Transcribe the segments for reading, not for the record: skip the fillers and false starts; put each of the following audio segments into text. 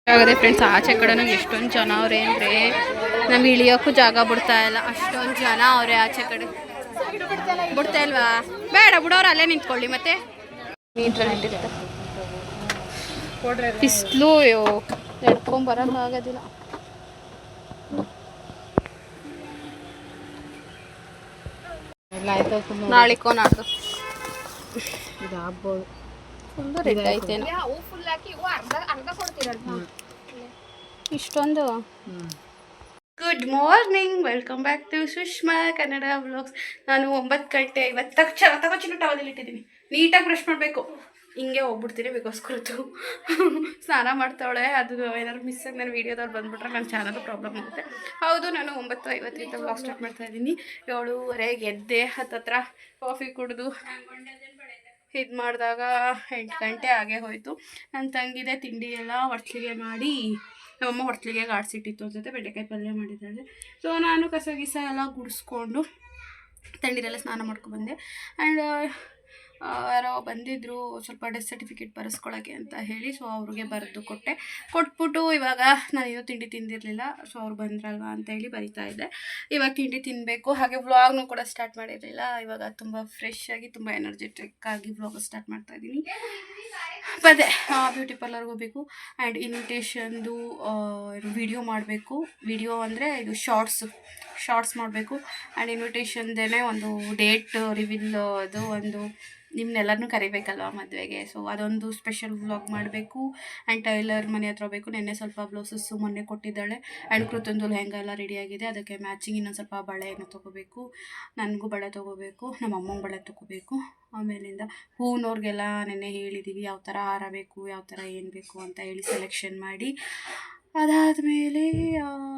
ಆಗದೆ ಫ್ರೆಂಡ್ಸ್, ಆಚೆ ಕಡೆನೂ ಎಷ್ಟೊಂದು ಜನ ಅವ್ರೆ ಅಂದರೆ ನಮ್ಗೆ ಇಳಿಯೋಕ್ಕೂ ಜಾಗ ಬಿಡ್ತಾ ಇಲ್ಲ. ಅಷ್ಟೊಂದು ಜನ ಅವರೇ ಆಚೆ ಕಡೆ. ಬಿಡ್ತಾ ಇಲ್ವಾ? ಬೇಡ ಬಿಡೋರು ಅಲ್ಲೇ ನಿಂತ್ಕೊಳ್ಳಿ. ಮತ್ತೆ ಬಿಸಿಲು ನಡ್ಕೊಂಬರಕ್ಕೆ ಆಗೋದಿಲ್ಲ. ನಾಳಿಕೋ ನಾಡ್ದು ಇದು ಆಗ್ಬೋದು. ಫುಲ್ಲು ರೆಡ್ ಐತೇನು ಇಷ್ಟೊಂದು. Good morning, welcome back to Sushma Kannada vlogs. ನಾನು 9 ಗಂಟೆ ತಗೋಚಿನ ಟವಲಲ್ಲಿ ಇಟ್ಟಿದ್ದೀನಿ. ನೀಟಾಗಿ ಬ್ರಷ್ ಮಾಡಬೇಕು. ಹಿಂಗೆ ಹೋಗ್ಬಿಡ್ತೀನಿ ಬಿಕಾಸ್ ಕುರಿತು ಸ್ನಾನ ಮಾಡ್ತಾವಳೆ. ಅದು ಏನಾದ್ರು ಮಿಸ್ ಆಗಿ ನಾನು ವೀಡಿಯೋದಲ್ಲಿ ಬಂದುಬಿಟ್ರೆ ನನ್ನ ಚಾನಲ್ ಪ್ರಾಬ್ಲಮ್ ಆಗುತ್ತೆ. ಹೌದು, ನಾನು 9:50 ವ್ಲಾಗ್ ಸ್ಟಾರ್ಟ್ ಮಾಡ್ತಾ ಇದ್ದೀನಿ. 7:30 ಎದ್ದೆ, ಹತ್ತತ್ರ ಕಾಫಿ ಕುಡಿದು ಇದು ಮಾಡಿದಾಗ 8 ಗಂಟೆ ಆಗೇ ಹೋಯಿತು. ನನ್ನ ತಂಗಿದೆ ತಿಂಡಿ ಎಲ್ಲ ಹೊಟ್ಲಿಗೆ ಮಾಡಿ, ನಮ್ಮಮ್ಮ ಹೊಟ್ಲಿಗೆ ಆಡಿಸಿಟ್ಟಿತ್ತು ಜೊತೆ ಬೆಂಡೆಕಾಯಿ ಪಲ್ಯ ಮಾಡಿದ್ದಾಳೆ. ಸೊ ನಾನು ಕಸ ಗೀಸ ಎಲ್ಲ ಗುಡಿಸ್ಕೊಂಡು ತಂಡಿರೆಲ್ಲ ಸ್ನಾನ ಮಾಡ್ಕೊಬಂದೆ. ಆ್ಯಂಡ್ ಯಾರೋ ಬಂದಿದ್ದರು ಸ್ವಲ್ಪ ಡೆತ್ ಸರ್ಟಿಫಿಕೇಟ್ ಬರೆಸ್ಕೊಳ್ಳೋಕ್ಕೆ ಅಂತ ಹೇಳಿ. ಸೊ ಅವ್ರಿಗೆ ಬರೆದು ಕೊಟ್ಬಿಟ್ಟು ಇವಾಗ ನಾನೇನೋ ತಿಂಡಿ ತಿಂದಿರಲಿಲ್ಲ. ಸೊ ಅವ್ರು ಬಂದ್ರಲ್ವ ಅಂತ ಹೇಳಿ ಬರಿತಾ ಇದ್ದೆ. ಇವಾಗ ತಿಂಡಿ ತಿನ್ನಬೇಕು. ಹಾಗೆ ವ್ಲಾಗ್ನೂ ಕೂಡ ಸ್ಟಾರ್ಟ್ ಮಾಡಿರಲಿಲ್ಲ. ಇವಾಗ ತುಂಬ ಫ್ರೆಶ್ ಆಗಿ ತುಂಬ ಎನರ್ಜೆಟಿಕ್ ಆಗಿ ವ್ಲಾಗ್ ಸ್ಟಾರ್ಟ್ ಮಾಡ್ತಾಯಿದ್ದೀನಿ. ಮತ್ತೆ ಬ್ಯೂಟಿ ಪಾರ್ಲರ್ಗೆ ಹೋಗಬೇಕು. ಆ್ಯಂಡ್ ಇನ್ವಿಟೇಷನ್ದು ವಿಡಿಯೋ ಮಾಡಬೇಕು. ವಿಡಿಯೋ ಅಂದರೆ ಇದು ಶಾರ್ಟ್ಸ್ ಮಾಡಬೇಕು. ಆ್ಯಂಡ್ ಇನ್ವಿಟೇಷನ್ದೇ ಒಂದು ಡೇಟ್ ರಿವೀಲ್, ಅದು ಒಂದು ನಿಮ್ಮನ್ನೆಲ್ಲರನ್ನೂ ಕರಿಬೇಕಲ್ವ ಮದುವೆಗೆ. ಸೊ ಅದೊಂದು ಸ್ಪೆಷಲ್ ವ್ಲಾಗ್ ಮಾಡಬೇಕು. ಆ್ಯಂಡ್ ಟೈಲರ್ ಮನೆ ಹತ್ರ ಹೋಗಬೇಕು. ನೆನ್ನೆ ಸ್ವಲ್ಪ ಬ್ಲೌಸಸ್ಸು ಮೊನ್ನೆ ಕೊಟ್ಟಿದ್ದಾಳೆ. ಆ್ಯಂಡ್ ಕೃತಂದು ಲೆಹಂಗಾ ಎಲ್ಲ ರೆಡಿಯಾಗಿದೆ. ಅದಕ್ಕೆ ಮ್ಯಾಚಿಂಗ್ ಇನ್ನೊಂದು ಸ್ವಲ್ಪ ಬಳೆಯನ್ನು ತೊಗೋಬೇಕು. ನನಗೂ ಬಳೆ ತೊಗೋಬೇಕು, ನಮ್ಮ ಅಮ್ಮಂಗೆ ಬಳೆ ತೊಗೋಬೇಕು. ಆಮೇಲಿಂದ ಹೂವಿನವ್ರಿಗೆಲ್ಲ ನೆನ್ನೆ ಹೇಳಿದ್ದೀವಿ ಯಾವ ಥರ ಹಾರ ಬೇಕು, ಯಾವ ಥರ ಏನು ಬೇಕು ಅಂತ ಹೇಳಿ ಸೆಲೆಕ್ಷನ್ ಮಾಡಿ. ಅದಾದಮೇಲೆ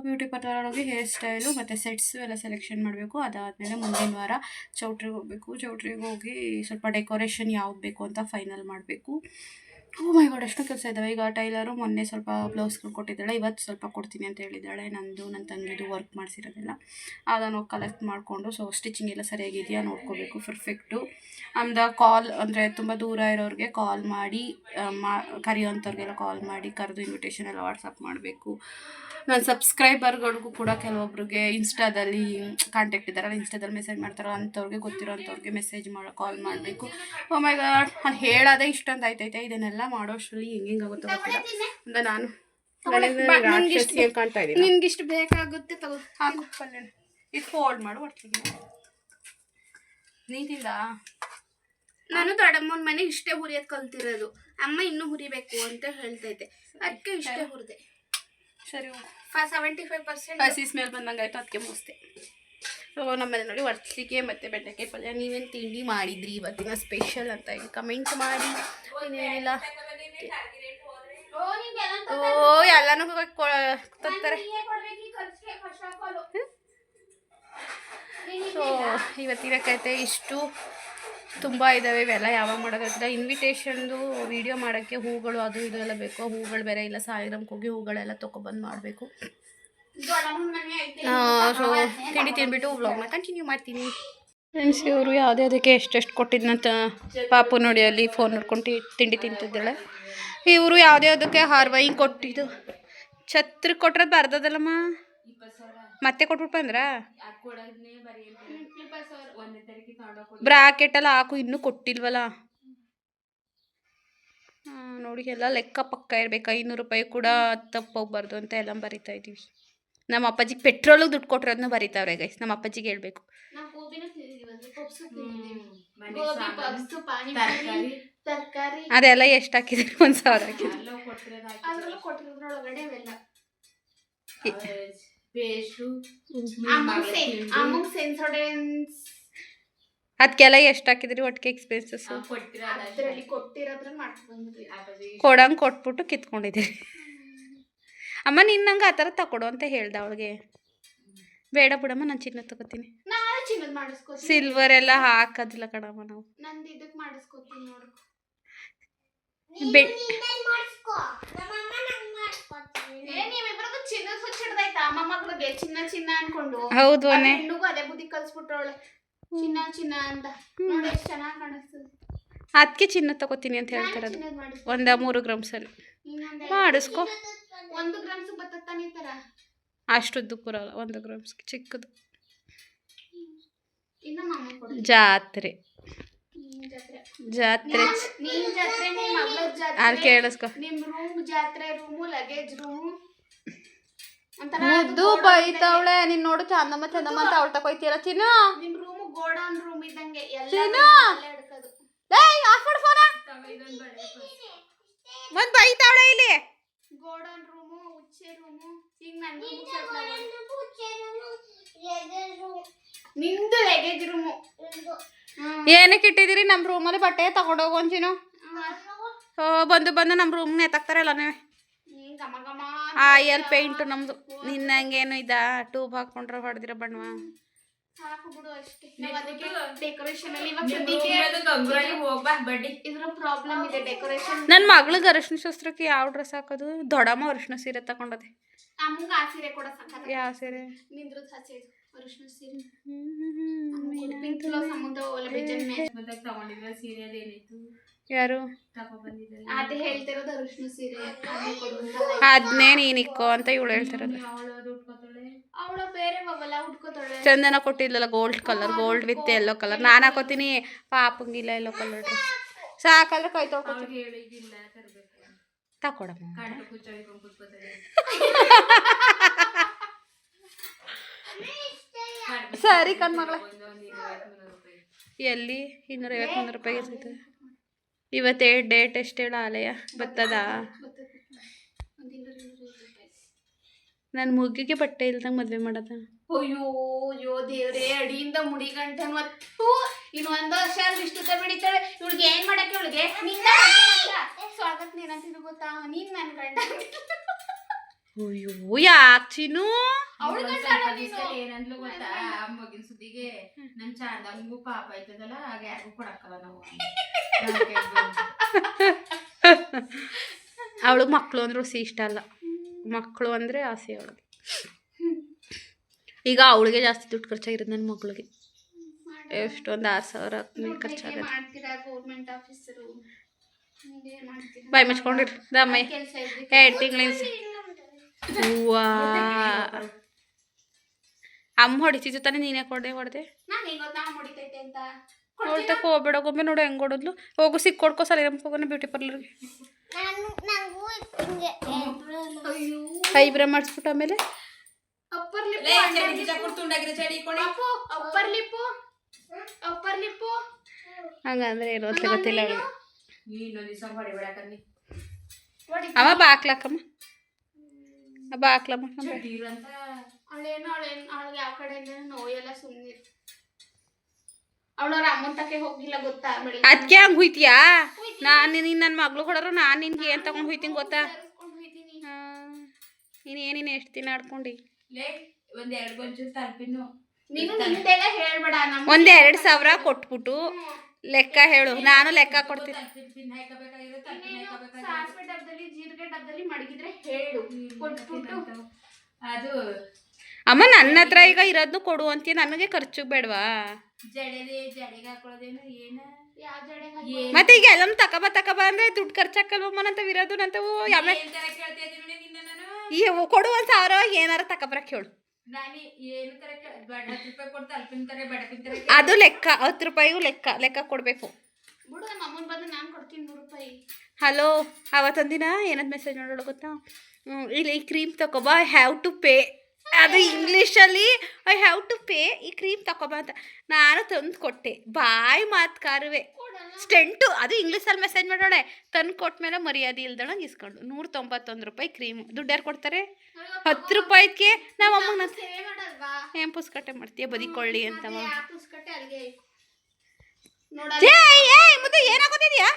ಬ್ಯೂಟಿ ಪಾರ್ಲರ್ ಹೋಗಿ ಹೇರ್ ಸ್ಟೈಲು ಮತ್ತು ಸೆಟ್ಸು ಎಲ್ಲ ಸೆಲೆಕ್ಷನ್ ಮಾಡಬೇಕು. ಅದಾದಮೇಲೆ ಮುಂದಿನ ವಾರ ಚೌಟ್ರಿಗೆ ಹೋಗಬೇಕು. ಚೌಟ್ರಿಗೆ ಹೋಗಿ ಸ್ವಲ್ಪ ಡೆಕೋರೇಷನ್ ಯಾವ್ದು ಬೇಕು ಅಂತ ಫೈನಲ್ ಮಾಡಬೇಕು. ಓ ಮೈ ಗಾಡ್, ಎಷ್ಟು ಕೆಲಸ ಇದ್ದಾವೆ. ಈಗ ಟೈಲರು ಮೊನ್ನೆ ಸ್ವಲ್ಪ ಬ್ಲೌಸ್ಗಳು ಕೊಟ್ಟಿದ್ದಾಳೆ, ಇವತ್ತು ಸ್ವಲ್ಪ ಕೊಡ್ತೀನಿ ಅಂತ ಹೇಳಿದ್ದಾಳೆ. ನನ್ನ ತಂಗಿದು ವರ್ಕ್ ಮಾಡಿಸಿರೋದೆಲ್ಲ ಅದನ್ನು ಕಲೆಕ್ಟ್ ಮಾಡಿಕೊಂಡು, ಸೊ ಸ್ಟಿಚಿಂಗ್ ಎಲ್ಲ ಸರಿಯಾಗಿದೆಯಾ ನೋಡ್ಕೋಬೇಕು. ಪರ್ಫೆಕ್ಟು. ಆಮೇಲೆ ಕಾಲ್ ಅಂದರೆ ತುಂಬ ದೂರ ಇರೋರಿಗೆ ಕಾಲ್ ಮಾಡಿ ಕರೆಯೋಂಥವ್ರಿಗೆಲ್ಲ ಕಾಲ್ ಮಾಡಿ ಕರೆದು ಇನ್ವಿಟೇಷನ್ ಎಲ್ಲ ವಾಟ್ಸಪ್ ಮಾಡಬೇಕು. ನನ್ನ ಸಬ್ಸ್ಕ್ರೈಬರ್ಗಳಿಗೂ ಕೂಡ ಕೆಲವೊಬ್ರಿಗೆ ಇನ್ಸ್ಟಾದಲ್ಲಿ ಕಾಂಟ್ಯಾಕ್ಟ್ ಇದ್ದಾರಲ್ಲ, ಇನ್ಸ್ಟಾದಲ್ಲಿ ಮೆಸೇಜ್ ಮಾಡ್ತಾರೋ ಅಂಥವ್ರಿಗೆ, ಗೊತ್ತಿರೋ ಅಂಥವ್ರಿಗೆ ಮೆಸೇಜ್ ಕಾಲ್ ಮಾಡಬೇಕು. ಓ ಮೈ ಗಾಡ್, ನಾನು ಹೇಳೋದೇ ಇಷ್ಟೊಂದು ಆಯ್ತೈತೆ. ಇದನ್ನೆಲ್ಲ ಮಾಡೋಷ್ಟರಲ್ಲಿ ಹೆಂಗಾಗುತ್ತೋ ಗೊತ್ತಿಲ್ಲ. ಅಂದರೆ ನಾನು ಕಾಣ್ತಾ ಇದ್ದೀನಿ. ನಿನ್ಗಿಷ್ಟು ಬೇಕಾಗುತ್ತೆ ತಗೋ, ಹಾಕು ಪಲ್ಯ. ಇದು ಫೋಲ್ಡ್ ಮಾಡು ಒಟ್ಟಿಗೆ. ನೀತಿಲ್ಲ, ನಾನು ದೊಡ್ಡಮ್ಮನ ಮನೆ ಇಷ್ಟೇ ಹುರಿಯೋದು ಕಲ್ತಿರೋದು. ಅಮ್ಮ ಇನ್ನೂ ಹುರಿಬೇಕು ಅಂತ ಹೇಳ್ತೈತೆ, ಅದಕ್ಕೆ ಇಷ್ಟೇ ಹುರಿದೆ. ಸರಿ, 75% ಹಸಿ ಸ್ಮೆಲ್ ಬಂದಂಗೆ ಆಯಿತು, ಅದಕ್ಕೆ ಮುಗಿಸ್ದೆ. ಸೊ ನಮ್ಮನೆ ನೋಡಿ ವರ್ಸ್ಲಿಗೆ ಮತ್ತು ಬೆಂಡೆಕಾಯಿ ಪಲ್ಯ. ನೀವೇನು ತಿಂಡಿ ಮಾಡಿದ್ರಿ ಇವತ್ತಿನ ಸ್ಪೆಷಲ್ ಅಂತ ಹೇಳಿ ಕಮೆಂಟ್ ಮಾಡಿ. ಇನ್ನೇನಿಲ್ಲ, ಓ ಎಲ್ಲನೂ ತರ್ತಾರೆ. ಸೊ ಇವತ್ತಿನ ಕತೆ ಇಷ್ಟು. ತುಂಬ ಇದ್ದಾವೆ, ಇವೆಲ್ಲ ಯಾವಾಗ ಮಾಡೋಕ್ಕಾಗ್ತದೆ. ಇನ್ವಿಟೇಷನ್ದು ವೀಡಿಯೋ ಮಾಡೋಕ್ಕೆ ಹೂಗಳು ಅದು ಇದು ಎಲ್ಲ ಬೇಕು. ಹೂಗಳು ಬೇರೆ ಇಲ್ಲ, ಸಾಯಿರಮ್ಗೆ ಹೋಗಿ ಹೂಗಳೆಲ್ಲ ತೊಗೊಬಂದು ಮಾಡಬೇಕು. ಸೊ ತಿಂಡಿ ತಿಂದ್ಬಿಟ್ಟು ವ್ಲಾಗ್ನ ಕಂಟಿನ್ಯೂ ಮಾಡ್ತೀನಿ. ಫ್ರೆಂಡ್ಸ್, ಇವರು ಯಾವುದಕ್ಕೆ ಎಷ್ಟೆಷ್ಟು ಕೊಟ್ಟಿದ್ನಂತ ಪಾಪು ನೋಡಿ ಅಲ್ಲಿ ಫೋನ್ ನೋಡ್ಕೊಂಡು ತಿಂಡಿ ತಿಂತಿದ್ದಾಳೆ. ಇವರು ಯಾವುದಕ್ಕೆ ಹಾರ್ವೈಂಗ್ ಕೊಟ್ಟಿದ್ದು ಛತ್ರ ಕೊಟ್ರೆ ಬರ್ದದಲ್ಲಮ್ಮ, ಮತ್ತೆ ಕೊಟ್ಬಿಟ್ಟು ಬಂದ್ರ ಬ್ರಾಕೆಟ್ ಎಲ್ಲ ಹಾಕು, ಇನ್ನೂ ಕೊಟ್ಟಿಲ್ವಲ್ಲ. ನೋಡಿ ಎಲ್ಲ ಲೆಕ್ಕ ಪಕ್ಕ ಇರ್ಬೇಕು. 500 ರೂಪಾಯಿ ಕೂಡ ತಪ್ಪೋಗ್ಬಾರ್ದು ಅಂತ ಎಲ್ಲ ಬರಿತಾ ಇದ್ದೀವಿ. ನಮ್ಮ ಅಪ್ಪಾಜಿಗೆ ಪೆಟ್ರೋಲಿಗೆ ದುಡ್ಡು ಕೊಟ್ಟಿರೋದನ್ನ ಬರೀತಾವ್ರೆ ಗೈಸ್. ನಮ್ಮ ಅಪ್ಪಾಜಿಗೆ ಹೇಳ್ಬೇಕು. ಅದೆಲ್ಲ ಎಷ್ಟು ಹಾಕಿದ್ರಿ? 1000 ಹಾಕಿದ್ರಿ. ಅದಕ್ಕೆಲ್ಲ ಎಷ್ಟು ಹಾಕಿದ್ರಿ ಒಟ್ಟಿಗೆ ಎಕ್ಸ್ಪೆನ್ಸಸ್? ಕೊಡಂಗೆ ಕೊಟ್ಬಿಟ್ಟು ಕಿತ್ಕೊಂಡಿದ್ದೀರಿ. ಅಮ್ಮ ನೀನು ನಂಗೆ ಆ ಥರ ತಗೊಡು ಅಂತ ಹೇಳ್ದೆ ಅವಳಿಗೆ. ಬೇಡ ಬಿಡಮ್ಮ, ನಾನು ಚಿನ್ನ ತಗೋತೀನಿ. ಸಿಲ್ವರ್ ಎಲ್ಲ ಹಾಕೋದಿಲ್ಲ ಕಣಮ್ಮ ನಾವು. ಹೌದು, ಅದಕ್ಕೆ ಚಿನ್ನ ತಗೋತೀನಿ ಅಂತ ಹೇಳ್ತಾರೆ. 3 ಗ್ರಾಮ್ಸಲ್ಲಿ ಮಾಡಿಸ್ಕೊ. 1 ಗ್ರಾಮ್ಸ್ ಬತ್ತತ್ತಾನೆ ಈ ತರ ಅಷ್ಟುದ್ದು ಬರಲ್ಲ 1 ಗ್ರಾಮ್ಸ್ ಚಿಕ್ಕದು. ಇನ್ನ ಮಾಮ ಕೊಡು. ಜಾತ್ರೆ ನೀನ್ ಜಾತ್ರೆ ನಿಮ್ ಮಗಳ ಜಾತ್ರೆ ಅಲ್ಲಿ ಕೇಳಿಸ್ಕೊ. ನಿಮ್ ರೂಮ್ ಜಾತ್ರೆ ರೂಮು ಲಗೇಜ್ ರೂಮು ಮುದ್ದು ಬೈತಾವಳೆ. ನೀನ್ ನೋಡು ಚಂದಮ್ಮ ಚಂದಮ್ಮ ಅಂತ ಅವಳ ತಕೊಯ್ತೀರ ಚಿನ್ನು. ನಿಮ್ ರೂಮು ಗೋಡೌನ್ ರೂಮ್ ಇದ್ದಂಗೆ ಎಲ್ಲ ಚಿನ್ನು ಹಿಡ್ಕೋದು. ಏಯ್ ಆಫ್ ಮಾಡು ಫೋನ್. ಬಂದ್ ಬೈತಾವಳೆ ಇಲ್ಲಿ. ಗೋಡೌನ್ ರೂಮು ಉಚ್ಚೆ ರೂಮು ಈಗ ನಂದು ನಿಂದು ಲಗೇಜ್ ರೂಮು. ಏನಕ್ಕೆ ಇಟ್ಟಿದ್ದೀರಿ ನಮ್ಮ ರೂಮಲ್ಲಿ ಬಟ್ಟೆ ತಗೊಂಡೋಗು ಅಂಚಿನು. ಬಂದು ನಮ್ಮ ರೂಮ್ನ ಎತ್ತಾಕ್ತಾರಲ್ಲ ನೀವೇ. ಆಯಲ್ ಪೇಂಟ್ ನಮ್ದು. ನಿನ್ನಂಗೇನು ಇದ ಟ್ಯೂಬ್ ಹಾಕೊಂಡ್ರೆ ಹೊಡೆದಿರ ಬಣ್ಣ ಸಾಕು ಬಿಡು ಅಷ್ಟೇ. ನಾವು ಅದಕ್ಕೆ ಡೆಕೋರೇಷನ್ ಅಲ್ಲಿ ಇವಾಗ ಸದ್ಯಕ್ಕೆ ಇದ್ರ ಪ್ರಾಬ್ಲಮ್ ಇದೆ ಡೆಕೋರೇಷನ್. ನನ್ನ ಮಗಳಿಗೆ ಅರಿಶಿನ ಶಾಸ್ತ್ರಕ್ಕೆ ಯಾವ ಡ್ರೆಸ್ ಹಾಕೋದು? ದೊಡ್ಡಮ್ಮ ಅರಿಶಿನ ಸೀರೆ ತಗೊಂಡದೆ. ಅಮ್ಮಂಗ ಆ ಸೀರೆ ಕೂಡ ಸಾಕ. ಯಾವ ಸೀರೆ? ನಿಂದ್ರದ್ ಹಸೆ ಅರಿಶಿನ ಸೀರೆ. ಪಿಂಕ್ ಕಲರ್ ಸಮುದ್ರ ಒಳ್ಳೆ ಬೇಜಾನ್ ಮ್ಯಾಚ್ ಬಂದಾಗ ತಗೊಂಡಿದ್ರ ಸೀರೆ ಅದೇನಿತ್ತು? ಯಾರು ತಗೋ ಬಂದಿದ್ದಾರೆ? ಅದೇ ಹೇಳ್ತಿರೋದು ಅರಿಶಿನ ಸೀರೆ ಅದನ್ನೇ ನೀನಿಕ್ಕೋ ಅಂತ ಇವಳು ಹೇಳ್ತಿರೋದು. ಅವಳ ಬೇರೆ ಮಗಲ್ಲ ಉಟ್ಕೋತಾಳೆ. ಚಂದನ ಕೊಟ್ಟಿದ್ಲಲ್ಲ gold colour, gold with yellow colour. ನಾನು ಹಾಕೋತೀನಿ ಪಾಪಂಗಿಲ್ಲ ಯೆಲ್ಲೋ ಕಲರ್ ಡ್ರೆಸ್ ಸಾಕಾದ್ರೆ ಕೈ ತೊಳ್ಕೊತೀನಿ. ತಕೊಡಮ್ಮ ಸರಿ ಕಣ್ಮಗಳ. ಎಲ್ಲಿ 250 ರೂಪಾಯಿಗೆ ಸಿಗ್ತದೆ. ಇವತ್ತೇ ಡೇಟ್ ಎಷ್ಟು ಹೇಳ ಆಲಯ ಬರ್ತದ? ನನ್ನ ಮುಗ್ಗಿಗೆ ಬಟ್ಟೆ ಇಲ್ದಂಗೆ ಮದುವೆ ಮಾಡೋದ? ಅಯ್ಯೋ ಅಯ್ಯೋ ದೇವ್ರೆ, ಅಡಿಯಿಂದ ಮುಡಿ ಗಂಟೆ ಮತ್ತು ಇನ್ನು 1 ವರ್ಷ ಇಷ್ಟುತ್ತ ಬಿಡಿತಾಳೆ. ಇವಳಿಗೆ ಏನ್ ಮಾಡಕ್ಕೆ? ಇವಳಿಗೆ ಸ್ವಾಗತ ಏನಂತಿದ್ರು ಗೊತ್ತಾ? ನೀನ್ ನನ್ ಗಂಡ. ಅಯ್ಯೋ ಯಾಕೆ ಚಿನ್ನು? ಏನಂದ್ಲು ಗೊತ್ತಾ? ಮಗಿನ ಸುದ್ದಿಗೆ ನನ್ ಚಾಂದಂಗೂ ಪಾಪ ಆಯ್ತದಲ್ಲ, ಆಗ ಯಾರಿಗೂ ಕೊಡಕ್ಕಲ್ಲ ನಾವು. ಅವಳಿಗೆ ಮಕ್ಕಳು ಅಂದ್ರೆ ಹುಸಿ ಇಷ್ಟ ಅಲ್ಲ. ಮಕ್ಕಳು ಅಂದರೆ ಆಸೆ ಅವಳಿಗೆ. ಈಗ ಅವಳಿಗೆ ಜಾಸ್ತಿ ದುಡ್ಡು ಖರ್ಚಾಗಿರೋದು ನನ್ನ ಮಗಳಿಗೆ. ಎಷ್ಟೊಂದು 6,000 ಮೇಲೆ ಖರ್ಚಾಗುತ್ತೆ. ಬಾಯ್ ಮುಚ್ಕೊಂಡಿರಿ ದಮ್ಮ 2 ತಿಂಗಳಿಂದ. ಹೂವಾ ಅಮ್ಮ ಹೊಡಿತಿದ್ದು ತಾನೆ, ನೀನೇ ಹೊಡೆದೆ. ಹೊಡ್ತಕ್ಕೆ ಹೋಗ್ಬೇಡ. ಗೊಮ್ಮೆ ನೋಡು ಹೆಂಗೆ ಹೊಡೋದ್ಲು. ಹೋಗು ಸಿಕ್ಕೊಡ್ಕೋ ಸಲ ಹೋಗೋಣ ಬ್ಯೂಟಿ ಪಾರ್ಲರ್ಗೆ. ಐಬ್ರೋ ಮಾಡಿಸ್ಬಿಟ್ಟು ಆಮೇಲೆ ಹಂಗಂದ್ರೆ ಏನು ಅಂತ ಗೊತ್ತಿಲ್ಲ ಅವಳಿಗೆ. ಅಮ್ಮ ಬಾಕ್ಲಕ್ಕಮ್ಮ ಬಾಕ್ಲಮ್ಮ ಅವಳಿಗೆ ಯಾವ ಕಡೆ ನೋಯೆಲ್ಲ ಸುಮ್ಮನೆ. ಅವಳವ್ರ ಅಮ್ಮನ ತಕ್ಕೆ ಹೋಗಿಲ್ಲ ಗೊತ್ತಾ? ಅದಕ್ಕೆ ಹಂಗೆ ಹೋಯ್ತೀಯಾ? ನಾನು ನೀನು ನನ್ನ ಮಗಳು ಕೊಡೋರು ನಾನು ನಿನ್ಗೆ ಏನು ತಗೊಂಡು ಹೋಯ್ತೀನಿ ಗೊತ್ತಾ? ನೀನು ಎಷ್ಟು ದಿನ ಆಡ್ಕೊಂಡು? ಒಂದು 2,000 ಕೊಟ್ಬಿಟ್ಟು ಲೆಕ್ಕ ಹೇಳು, ನಾನು ಲೆಕ್ಕ ಕೊಡ್ತೀನಿ. ಜೀರಿಗೆ ಡಬ್ಬದಲ್ಲಿ ಮಡಗಿದ್ರೆ ಹೇಳು, ಕೊಟ್ಬಿಟ್ಟು. ಅದು ಅಮ್ಮ ನನ್ನ ಹತ್ರ ಈಗ ಇರೋದನ್ನು ಕೊಡು ಅಂತೀಯ, ನನಗೆ ಖರ್ಚು ಬೇಡವಾ? ಮತ್ತೆ ಈಗ ಎಲ್ಲ ತಕಬ ಅಂದ್ರೆ ದುಡ್ಡು ಖರ್ಚಾಕಲ್ವಮ್ಮನಂತ ಇರೋದು ನಂತವು. ಈ ಕೊಡು 1,000 ಏನಾರ ತಕಬರಕ್ಕೆ ಹೇಳು. ಅದು ಲೆಕ್ಕ 10 ರೂಪಾಯಿಗೂ ಲೆಕ್ಕ ಕೊಡ್ಬೇಕು. ಹಲೋ, ಅವತ್ತೊಂದಿನ ಏನಂತ ಮೆಸೇಜ್ ಮಾಡೋಳು ಗೊತ್ತಾ? ಇಲ್ಲಿ ಈ ಕ್ರೀಮ್ ತಗೋಬಾ, ಐ ಹ್ಯಾವ್ ಟು ಪೇ. ಅದು ಇಂಗ್ಲೀಷಲ್ಲಿ ಐ ಹ್ಯಾವ್ ಟು ಪೇ, ಈ ಕ್ರೀಮ್ ತಗೋಬಾ ಅಂತ. ನಾನು ತಂದು ಕೊಟ್ಟೆ. ಬಾಯಿ ಮಾತ್ಕಾರುವೆ ಸ್ಟೆಂಟು. ಅದು ಇಂಗ್ಲೀಷಲ್ಲಿ ಮೆಸೇಜ್ ಮಾಡೋಳೆ. ತಂದು ಕೊಟ್ಮೇಲೆ ಮರ್ಯಾದೆ ಇಲ್ದಳಂಗೆ ಇಸ್ಕೊಂಡು 191 ರೂಪಾಯಿ ಕ್ರೀಮು. ದುಡ್ಡು ಯಾರು ಕೊಡ್ತಾರೆ? 10 ರೂಪಾಯಿಗೆ ನಾವು ಅಮ್ಮನ ಏನು ಪುಸ್ಕಟ್ಟೆ ಮಾಡ್ತೀಯ ಬದಿಕೊಳ್ಳಿ ಅಂತವ. ಮುದ್ದು ಏನಾಗೋತಿದ್ಯಾ?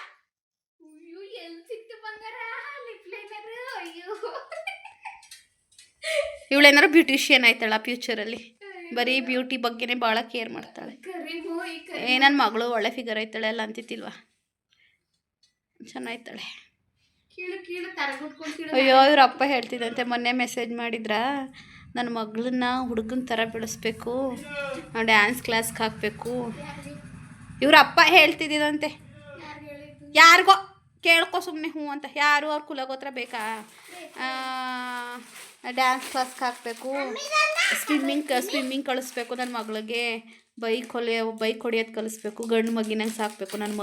ಇವಳೇನಾರು ಬ್ಯೂಟಿಷಿಯನ್ ಆಯ್ತಾಳ ಫ್ಯೂಚರಲ್ಲಿ. ಬರೀ ಬ್ಯೂಟಿ ಬಗ್ಗೆನೇ ಭಾಳ ಕೇರ್ ಮಾಡ್ತಾಳೆ. ನನ್ನ ಮಗಳು ಒಳ್ಳೆ ಫಿಗರ್ ಆಯ್ತಾಳೆ ಎಲ್ಲ ಅಂತಿತ್ತಿಲ್ವಾ? ಚೆನ್ನಾಯ್ತಾಳೆ. ಅಯ್ಯೋ ಇವ್ರ ಅಪ್ಪ ಹೇಳ್ತಿದ್ದಂತೆ ಮೊನ್ನೆ ಮೆಸೇಜ್ ಮಾಡಿದ್ರ, ನನ್ನ ಮಗಳನ್ನ ಹುಡುಗನ ಥರ ಬೆಳೆಸ್ಬೇಕು, ಡ್ಯಾನ್ಸ್ ಕ್ಲಾಸ್ಗೆ ಹಾಕಬೇಕು. ಇವ್ರ ಅಪ್ಪ ಹೇಳ್ತಿದ್ದಂತೆ. ಯಾರಿಗೋ ಕೇಳ್ಕೊ ಸುಮ್ಮನೆ ಹ್ಞೂ ಅಂತ. ಯಾರು ಅವ್ರ ಕುಲಗೋತ್ರ ಬೇಕಾ? ಡ್ಯಾನ್ಸ್ ಕ್ಲಾಸ್ಗೆ ಹಾಕಬೇಕು, ಸ್ವಿಮ್ಮಿಂಗ್ ಕಳಿಸ್ಬೇಕು ನನ್ನ ಮಗಳಿಗೆ, ಬೈಕ್ ಹೊಡಿಯೋದು ಕಲಿಸ್ಬೇಕು, ಗಂಡು ಮಗಿನಂಗೆ ಸಾಕಬೇಕು ನನ್ನ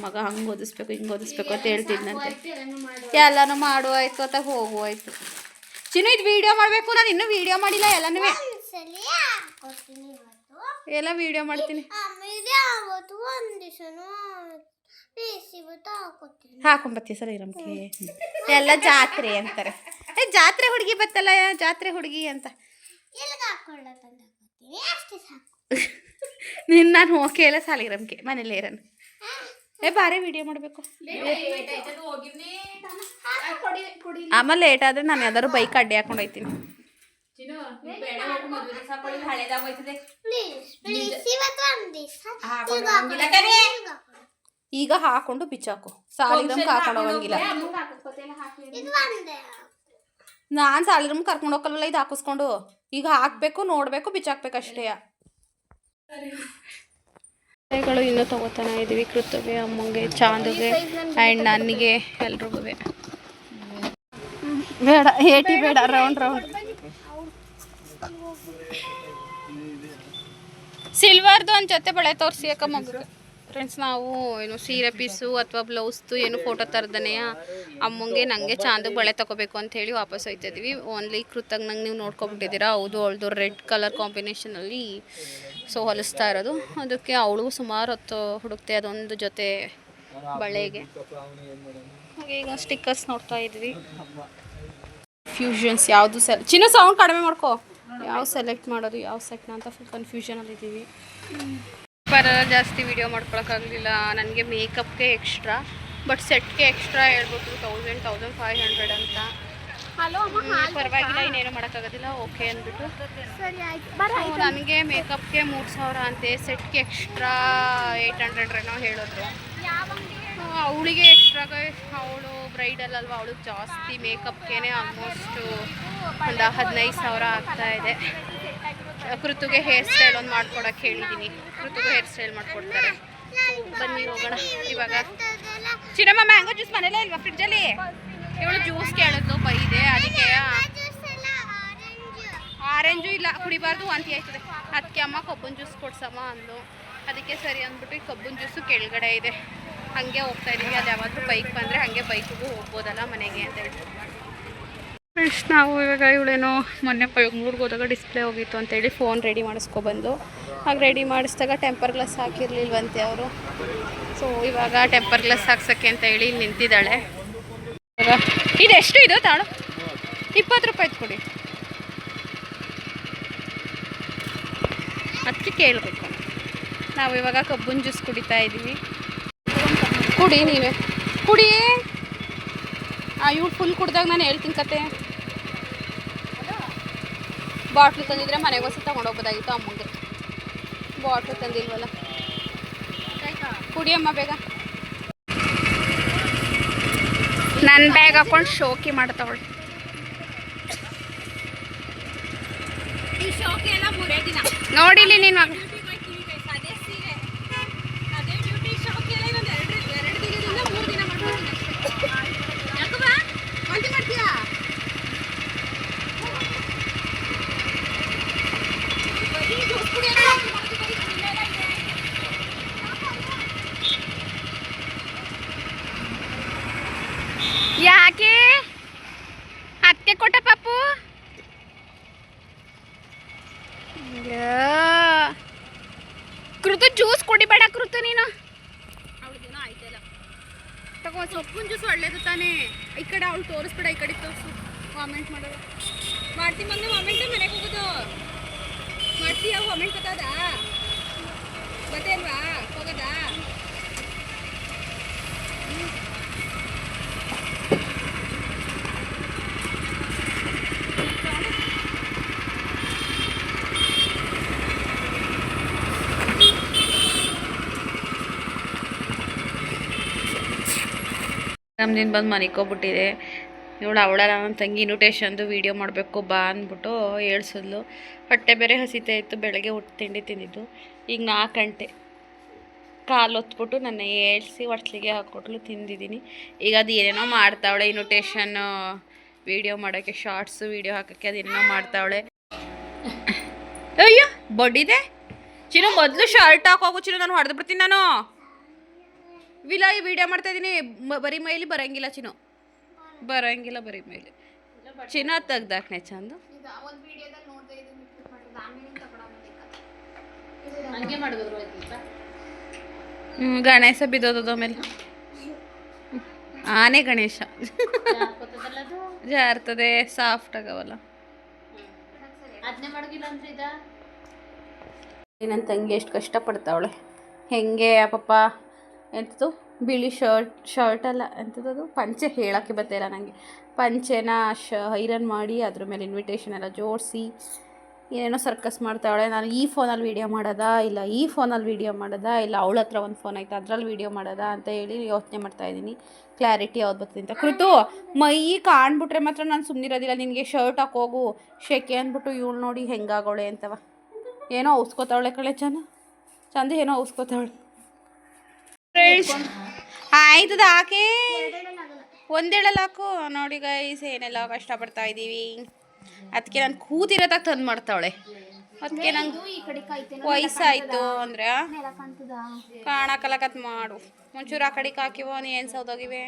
ಮಗ ಹಂಗೆ ಓದಿಸ್ಬೇಕು ಹಿಂಗೆ ಓದಿಸ್ಬೇಕು ಅಂತ ಹೇಳ್ತಿದ್ನಂತೆ. ಎಲ್ಲನೂ ಮಾಡು ಆಯ್ತು ಅಂತ ಹೋಗು ಆಯ್ತು. ಚಿನ್ನು ಇದು ವೀಡಿಯೋ ಮಾಡಬೇಕು, ನಾನು ಇನ್ನೂ ವೀಡಿಯೋ ಮಾಡಿಲ್ಲ, ಎಲ್ಲನೂ ಎಲ್ಲ ವೀಡಿಯೋ ಮಾಡ್ತೀನಿ. ಹಾಕೊಂಬತ್ತಿ ಸರ್ ಇರಮ್ಕೆ ಎಲ್ಲ ಜಾತ್ರೆ ಅಂತಾರೆ. ಜಾತ್ರೆ ಹುಡುಗಿ ಬತ್ತಲ್ಲ, ಜಾತ್ರೆ ಹುಡುಗಿ ಅಂತ ನಾನು ಓಕೆ ಎಲ್ಲ ಸಾಲಿಗ್ರಾಮ್ಗೆ ಮನೇಲಿ ಇರೋನು. ಬಾರಿ ವಿಡಿಯೋ ಮಾಡಬೇಕು. ಆಮೇಲೆ ಲೇಟ್ ಆದರೆ ನಾನು ಯಾವ್ದಾದ್ರು ಬೈಕ್ ಅಡ್ಡಿ ಹಾಕೊಂಡು ಹೋಗ್ತೀನಿ. ಈಗ ಹಾಕೊಂಡು ಬಿಚ್ಚಾಕು, ಸಾಲಿಗ್ರಾಮ್ ಹಾಕೊಂಡು ಹೋಗಂಗಿಲ್ಲ. ನಾನು ಸಾಲಿಗ್ರಾಮ್ ಕರ್ಕೊಂಡು ಹೋಗಲ್ವಲ್ಲ, ಇದು ಹಾಕಿಸ್ಕೊಂಡು ಈಗ ಹಾಕಬೇಕು, ನೋಡಬೇಕು, ಬಿಚ್ಚಾಕ್ಬೇಕು ಅಷ್ಟೇ. ಬಟ್ಟೆಗಳು ಇನ್ನೂ ತೊಗೋತಾನೆ ಇದ್ದೀವಿ, ಕೃತುಗೆ, ಅಮ್ಮಂಗೆ, ಚಾಂದುಗೆ ಆ್ಯಂಡ್ ನನಗೆ ಎಲ್ರಿಗೂ. ಬೇಡ ಏಟಿ ಬೇಡ, ರೌಂಡ್ ಸಿಲ್ವರ್ದು ಒಂದು ಜೊತೆ ಬಳೆ ತೋರಿಸಿ ಅಕ್ಕ ಮಗುಗೆ. ಫ್ರೆಂಡ್ಸ್, ನಾವು ಏನು ಸೀರೆ ಪೀಸು ಅಥವಾ ಬ್ಲೌಸ್ದು ಏನು ಫೋಟೋ ತರದನೆಯ ಅಮ್ಮಂಗೆ ನನಗೆ ಚಾಂದು ಬಳೆ ತೊಗೋಬೇಕು ಅಂಥೇಳಿ ವಾಪಸ್ ಹೋಯ್ತಿದ್ವಿ. ಓನ್ಲಿ ಕೃತಂಗೆ ನಂಗೆ ನೀವು ನೋಡ್ಕೊಬಿಟ್ಟಿದ್ದೀರಾ. ಹೌದು, ಅವಳದು ರೆಡ್ ಕಲರ್ ಕಾಂಬಿನೇಷನಲ್ಲಿ ಹೊಲಿಸ್ತಾ ಇರೋದು. ಅದಕ್ಕೆ ಅವಳು ಸುಮಾರು ಹೊತ್ತು ಹುಡುಕ್ತೆ ಅದೊಂದು ಜೊತೆ ಬಳೆಗೆ. ಹಾಗೆ ಈಗ ಸ್ಟಿಕ್ಕರ್ಸ್ ನೋಡ್ತಾ ಇದ್ವಿ. ಫ್ಯೂಷನ್ಸ್ ಯಾವುದು ಚಿನ್ನ ಸೌಂಡ್ ಕಡಿಮೆ ಮಾಡ್ಕೊ. ಯಾವ ಸೆಲೆಕ್ಟ್ ಮಾಡೋದು, ಯಾವ ಸೆಟ್ನ ಅಂತ ಫುಲ್ ಕನ್ಫ್ಯೂಷನಲ್ಲಿದ್ದೀವಿ. ಜಾಸ್ತಿ ವಿಡಿಯೋ ಮಾಡ್ಕೊಳಕ್ಕಾಗಲಿಲ್ಲ. ನನಗೆ ಮೇಕಪ್ಗೆ ಎಕ್ಸ್ಟ್ರಾ, ಬಟ್ ಸೆಟ್ಗೆ ಎಕ್ಸ್ಟ್ರಾ ಹೇಳ್ಬಿಟ್ಟು 1500 ಅಂತ. ಪರವಾಗಿಲ್ಲ, ಇನ್ನೇನು ಮಾಡೋಕ್ಕಾಗೋದಿಲ್ಲ, ಓಕೆ ಅಂದ್ಬಿಟ್ಟು. ನನಗೆ ಮೇಕಪ್ಗೆ 3000 ಅಂತೆ, ಸೆಟ್ಗೆ ಎಕ್ಸ್ಟ್ರಾ 800 ಹೇಳಿದ್ರು. ಅವಳಿಗೆ ಎಕ್ಸ್ಟ್ರಾಗ, ಅವಳು ಬ್ರೈಡಲ್ ಅಲ್ವಾ, ಅವಳಿಗೆ ಜಾಸ್ತಿ ಮೇಕಪ್ಗೆ ಆಲ್ಮೋಸ್ಟು ಒಂದು 15,000 ಆಗ್ತಾಯಿದೆ. ಕೃತುಗೆ ಹೇರ್ ಸ್ಟೈಲ್ ಒಂದು ಮಾಡ್ಕೊಡಕ್ಕೆ ಹೇಳಿದ್ದೀನಿ, ಕೃತುಗೆ ಹೇರ್ ಸ್ಟೈಲ್ ಮಾಡಿಕೊಡ್ತಾರೆ. ಬನ್ನಿ ಹೋಗೋಣ ಇವಾಗ. ಚಿನ್ನಮ್ಮ ಮ್ಯಾಂಗೋ ಜ್ಯೂಸ್ ಮನೇಲೇ ಇಲ್ವಾ ಫ್ರಿಡ್ಜಲ್ಲಿ? ಇವಳು ಜ್ಯೂಸ್ ಕೇಳಿದ್ಲು, ಬೈದೆ. ಅದಕ್ಕೆ ಆರೆಂಜು ಇಲ್ಲ, ಕುಡಿಬಾರ್ದು ವಾಂತಿ ಆಯ್ತದೆ. ಅದಕ್ಕೆ ಅಮ್ಮ ಕಬ್ಬನ್ ಜ್ಯೂಸ್ ಕೊಡ್ಸಮ್ಮ ಅಂದು. ಅದಕ್ಕೆ ಸರಿ ಅಂದ್ಬಿಟ್ಟು ಈ ಕಬ್ಬನ್ ಜ್ಯೂಸು ಕೆಳಗಡೆ ಇದೆ, ಹಾಗೆ ಹೋಗ್ತಾ ಇದ್ದೀವಿ. ಅದು ಯಾವಾದರೂ ಬೈಕ್ ಬಂದರೆ ಹಾಗೆ ಬೈಕಿಗೂ ಹೋಗ್ಬೋದಲ್ಲ ಮನೆಗೆ ಅಂತ ಹೇಳಿ. ಫ್ರೆಂಡ್ಸ್, ನಾವು ಇವಾಗ ಇವಳೇನೋ ಮೊನ್ನೆ ಬೆಂಗ್ಳೂರಿಗೆ ಹೋದಾಗ ಡಿಸ್ಪ್ಲೇ ಹೋಗಿತ್ತು ಅಂತೇಳಿ ಫೋನ್ ರೆಡಿ ಮಾಡಿಸ್ಕೊಬಂದು. ಹಾಗೆ ರೆಡಿ ಮಾಡಿಸಿದಾಗ ಟೆಂಪರ್ ಗ್ಲಾಸ್ ಹಾಕಿರ್ಲಿಲ್ವಂತೆ ಅವರು. ಸೊ ಇವಾಗ ಟೆಂಪರ್ ಗ್ಲಾಸ್ ಹಾಕ್ಸೋಕ್ಕೆ ಅಂತ ಹೇಳಿ ನಿಂತಿದ್ದಾಳೆ. ಇದೆಷ್ಟು ಇದು ತಾಳು? 20 ರೂಪಾಯಿ ಕೊಡಿ. ಅದಕ್ಕೆ ಕೇಳಬೇಕು. ನಾವು ಇವಾಗ ಕಬ್ಬನ್ ಜ್ಯೂಸ್ ಕುಡಿತಾ ಇದ್ದೀವಿ. ಕುಡಿ ನೀವೇ ಕುಡಿ. ಇವಳು ಫುಲ್ ಕುಡ್ದಾಗ ನಾನು ಹೇಳ್ತೀನಿ ಕತೆ. ಬಾಟ್ಲು ತಂದಿದ್ರೆ ಮನೆಗೆ ಹೊಸ ತೊಗೊಂಡೋಗ್ಬೋದಾಗಿತ್ತು ಅಮ್ಮಗೆ. ಬಾಟ್ಲು ತಂದಿಲ್ವಲ್ಲ. ಕುಡಿಯಮ್ಮ ಬೇಗ. ನನ್ನ ಬ್ಯಾಗ್ ಹಾಕೊಂಡು ಶೋಕಿ ಮಾಡ್ತಾವಳು. ನೋಡಿಲಿ ನೀನು ಮಗ. ಯಾಕೆ ಅತ್ತೆ ಕೊಟ್ಟ ಪಾಪು? ಕೃತು ಜ್ಯೂಸ್ ಕುಡಿಬೇಡ ಕೃತು ನೀನು. ಅವಳಿಗೇನೋ ಆಯ್ತಲ್ಲ ತಗೋ. ಸೊಪ್ಪಿನ ಜ್ಯೂಸ್ ಒಳ್ಳೇದು ತಾನೇ. ಈ ಕಡೆ ಅವಳು ತೋರಿಸ್ಬೇಡ, ಈ ಕಡೆ ತೋರಿಸು. ವಾಮೆಂಟ್ ಮಾಡೋದು ಮಾಡ್ತೀವಿ ಮಗನೇ. ವಾಮೆಂಟ್ ಮನೆಗೆ ಹೋಗೋದು ಮಾಡ್ತೀಯ? ವಾಮೆಂಟ್ ಬರ್ತದ ಬತ್ತೆ ಅಲ್ವಾ ಹೋಗೋದಾ? ನಮ್ದಿನ ಬಂದು ಮನಿಕೋಗ್ಬಿಟ್ಟಿದೆ. ಇವಳು ನನ್ನ ತಂಗಿ ಇನ್ವಿಟೇಷನ್ದು ವೀಡಿಯೋ ಮಾಡಬೇಕು ಬಾ ಅಂದ್ಬಿಟ್ಟು ಹೇಳ್ಸಿದ್ಲು. ಹೊಟ್ಟೆ ಬೇರೆ ಹಸಿತಾ ಇತ್ತು, ಬೆಳಗ್ಗೆ ಊಟ ತಿಂಡಿ ತಿಂದಿದ್ದು. ಈಗ 4 ಗಂಟೆ ಕಾಲು ಹೊತ್ಬಿಟ್ಟು ನನ್ನ ಹೇಳ್ಸಿ ಹೊಟ್ಲಿಗೆ ಹಾಕ್ಕೊಟ್ಲು, ತಿಂದಿದ್ದೀನಿ. ಈಗ ಅದು ಏನೇನೋ ಮಾಡ್ತಾವಳೆ. ಇನ್ವಿಟೇಷನ್ನು ವೀಡಿಯೋ ಮಾಡೋಕ್ಕೆ, ಶಾರ್ಟ್ಸು ವೀಡಿಯೋ ಹಾಕೋಕ್ಕೆ ಅದೇನೋ ಮಾಡ್ತಾವಳೆ. ಅಯ್ಯೋ ಬಡ್ಡಿದೆ ಚಿನ್ನು, ಮೊದಲು ಶರ್ಟ್ ಹಾಕೋಗು ಚಿನ್ನು, ನಾನು ಹೊಡೆದು ಬಿಡ್ತೀನಿ ನಾನು. ವಿಲ ಈ ವಿಡಿಯೋ ಮಾಡ್ತಾ ಇದ್ದೀನಿ, ಬರೀ ಮೈಲಿ ಬರಂಗಿಲ್ಲ ಚಿನ್ನು, ಬರಂಗಿಲ್ಲ ಬರೀ ಮೈಲಿ. ಚಿನ್ನ ತೆಗ್ದಾಕ್ನೆ ಚಂದು. ಗಣೇಶ ಬಿದ್ದೋದದ ಆಮೇಲೆ ಆನೆ ಗಣೇಶ ಜಾರ್ತದೆ, ಸಾಫ್ಟ್ ಆಗವಲ್ಲ. ನನ್ನ ತಂಗಿ ಎಷ್ಟು ಕಷ್ಟಪಡ್ತಾವಳೆ ಹೆಂಗೆ ಪಾಪ. ಎಂಥದ್ದು ಬಿಳಿ ಶರ್ಟ್ ಅಲ್ಲ ಎಂಥದ್ದು ಪಂಚೆ, ಹೇಳೋಕ್ಕೆ ಬರ್ತಾಯಿಲ್ಲ ನನಗೆ. ಪಂಚೆನ ಐರನ್ ಮಾಡಿ ಅದ್ರ ಮೇಲೆ ಇನ್ವಿಟೇಷನ್ ಎಲ್ಲ ಜೋಡಿಸಿ ಏನೇನೋ ಸರ್ಕಸ್ ಮಾಡ್ತಾವಳೆ. ನಾನು ಈ ಫೋನಲ್ಲಿ ವೀಡಿಯೋ ಮಾಡೋದಾ ಇಲ್ಲ ಈ ಫೋನಲ್ಲಿ ವೀಡಿಯೋ ಮಾಡೋದಾ ಇಲ್ಲ ಅವಳ ಹತ್ರ ಒಂದು ಫೋನ್ ಐತೆ ಅದ್ರಲ್ಲಿ ವೀಡಿಯೋ ಮಾಡೋದಾ ಅಂತ ಹೇಳಿ ಯೋಚನೆ ಮಾಡ್ತಾಯಿದ್ದೀನಿ. ಕ್ಲಾರಿಟಿ ಯಾವ್ದು ಬರ್ತದೆ ಅಂತ. ಕೃತು ಮೈ ಕಾಣ್ಬಿಟ್ರೆ ಮಾತ್ರ ನಾನು ಸುಮ್ಮನಿರೋದಿಲ್ಲ, ನಿನಗೆ ಶರ್ಟ್ ಹಾಕೋಗು ಶೆಕೆ ಅಂದ್ಬಿಟ್ಟು ಇವಳು ನೋಡಿ ಹೆಂಗಾಗೋಳೆ ಅಂತವ. ಏನೋ ಔಸ್ಕೋತಾವಳೆ ಕಳೆ ಚಂದ ಏನೋ ಔಸ್ಕೋತಾವಳೆ. ಫ್ರೆಂಡ್ಸ್ ಆಯ್ತದ ಹಾಕಿ ಒಂದೇಳಲ್ಲಿ ಹಾಕು. ನೋಡಿ ಗೈಸ್ ಏನೆಲ್ಲ ಕಷ್ಟಪಡ್ತಾ ಇದ್ದೀವಿ. ಅದಕ್ಕೆ ನಾನು ಕೂತಿರೋದಾಗ ತಂದು ಮಾಡ್ತಾವಳೆ. ಅದಕ್ಕೆ ನಂಗೆ ವಯಸ್ಸಾಯಿತು ಅಂದರೆ ಕಾಣಕಲಕತ್ ಮಾಡು. ಒಂಚೂರು ಆ ಕಡೆಗೆ ಹಾಕಿವೋ ಏನು ಸೌದೋಗಿವೆ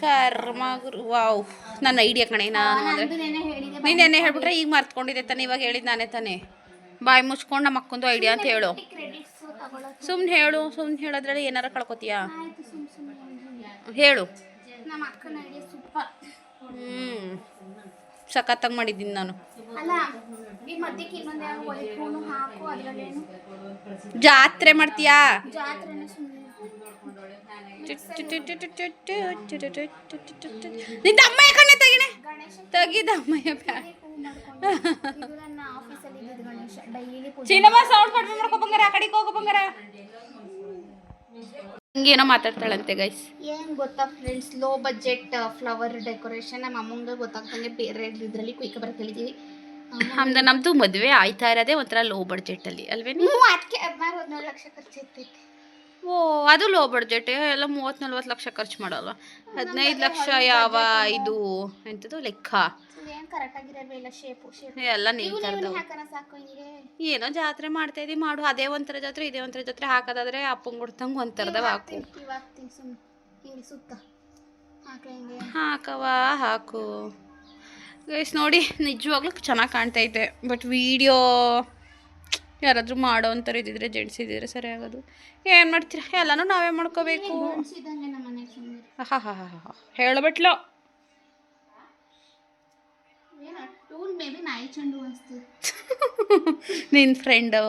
ಕರ್ಮ ಗುರು. ವಾವ್ ನನ್ನ ಐಡಿಯಾ ಕಣೆ. ನಾನು ಅಂದರೆ ನೀನೇನೇ ಹೇಳ್ಬಿಟ್ರೆ ಈಗ ಮರ್ತ್ಕೊಂಡಿದ್ದೆ ತಾನೆ, ಇವಾಗ ಹೇಳಿದ್ದು ನಾನೇ ತಾನೆ. ಬಾಯಿ ಮುಚ್ಕೊಂಡು ನಮ್ಮ ಅಕ್ಕಂದು ಐಡಿಯಾ ಅಂತ ಹೇಳು. ಸುಮ್ಮನೆ ಹೇಳು, ಸುಮ್ಮನೆ ಹೇಳೋದ್ರಲ್ಲಿ ಏನಾರ ಕಳ್ಕೊತೀಯಾ ಹೇಳು. ಸಖತ್ತಾಗಿ ಮಾಡಿದ್ದೀನಿ ನಾನು. ಜಾತ್ರೆ ಮಾಡ್ತೀಯಾ? ನಿಂದ ಅಮ್ಮಯ್ಯ ಕಣ್ಣೆ ತೆಗಿಣೆ ತೆಗಿದ ಅಮ್ಮಯ್ಯ ಚಿನ್ನಮ್ಮ ಸೌಂಡ್ ಕಡಿಮೆ ಮಾಡ್ಕೊ ಬಂಗಾರ, ಆ ಕಡೆಗೆ ಹೋಗೋ ಬಂಗಾರ. ಹಿಂಗೇನೋ ಮಾತಾಡ್ತಾಳಂತೆ ಗೈಸ್. ಏನು ಗೊತ್ತಾ friends, low budget flower decoration ನಮ್ಮ ಅಮ್ಮಂಗೆ ಗೊತ್ತಾಗ್ತಂಗೆ ಬೇರೆ ಇದರಲ್ಲಿ ಕುಯ್ಕ ಬರಕ್ಕೆ ಹೇಳಿದ್ದೀವಿ. ನಮ್ಮದು ಮದುವೆ ಆಯ್ತಾ ಇರೋದೇ ಒಂಥರ ಲೋ ಬಡ್ಜೆಟಲ್ಲಿ ಅಲ್ವೇನು? ಅದಕ್ಕೆ 16-17 ಲಕ್ಷ ಖರ್ಚು ಇರ್ತೈತೆ. ಓ ಅದು ಲೋ ಬಡ್ಜೆಟ್. ಎಲ್ಲ 30-40 ಲಕ್ಷ ಖರ್ಚು ಮಾಡೋಲ್ಲ. 15 ಲಕ್ಷ ಯಾವ ಇದು ಎಂಥದ್ದು ಲೆಕ್ಕ ಎಲ್ಲ ಏನೋ ಜಾತ್ರೆ ಮಾಡ್ತಾ ಇದೀವಿ ಮಾಡು. ಅದೇ ಒಂಥರ ಜಾತ್ರೆ ಇದೇ ಒಂಥರ ಜಾತ್ರೆ ಹಾಕೋದಾದ್ರೆ ಅಪ್ಪಂಗೆ ಕೊಡ್ತಂಗೆ ಒಂಥರದವ ಹಾಕು. ಹಾಕವ ಹಾಕು ಗೈಸ್. ನೋಡಿ ನಿಜವಾಗ್ಲೂ ಚೆನ್ನಾಗಿ ಕಾಣ್ತೈತೆ. ಬಟ್ ವಿಡಿಯೋ ಯಾರಾದರೂ ಮಾಡೋ ಅಂಥವ್ರು ಇದ್ದಿದ್ರೆ ಜೆಂಟ್ಸ್ ಇದ್ದಿದ್ರೆ ಸರಿ ಆಗೋದು. ಏನು ಮಾಡ್ತೀರಾ, ಎಲ್ಲನೂ ನಾವೇ ಮಾಡ್ಕೋಬೇಕು. ಹಾ ಹಾ ಹಾ ಹಾ ಹೇಳಬಿಟ್ಲು. ನಿನ್ನ ಫ್ರೆಂಡು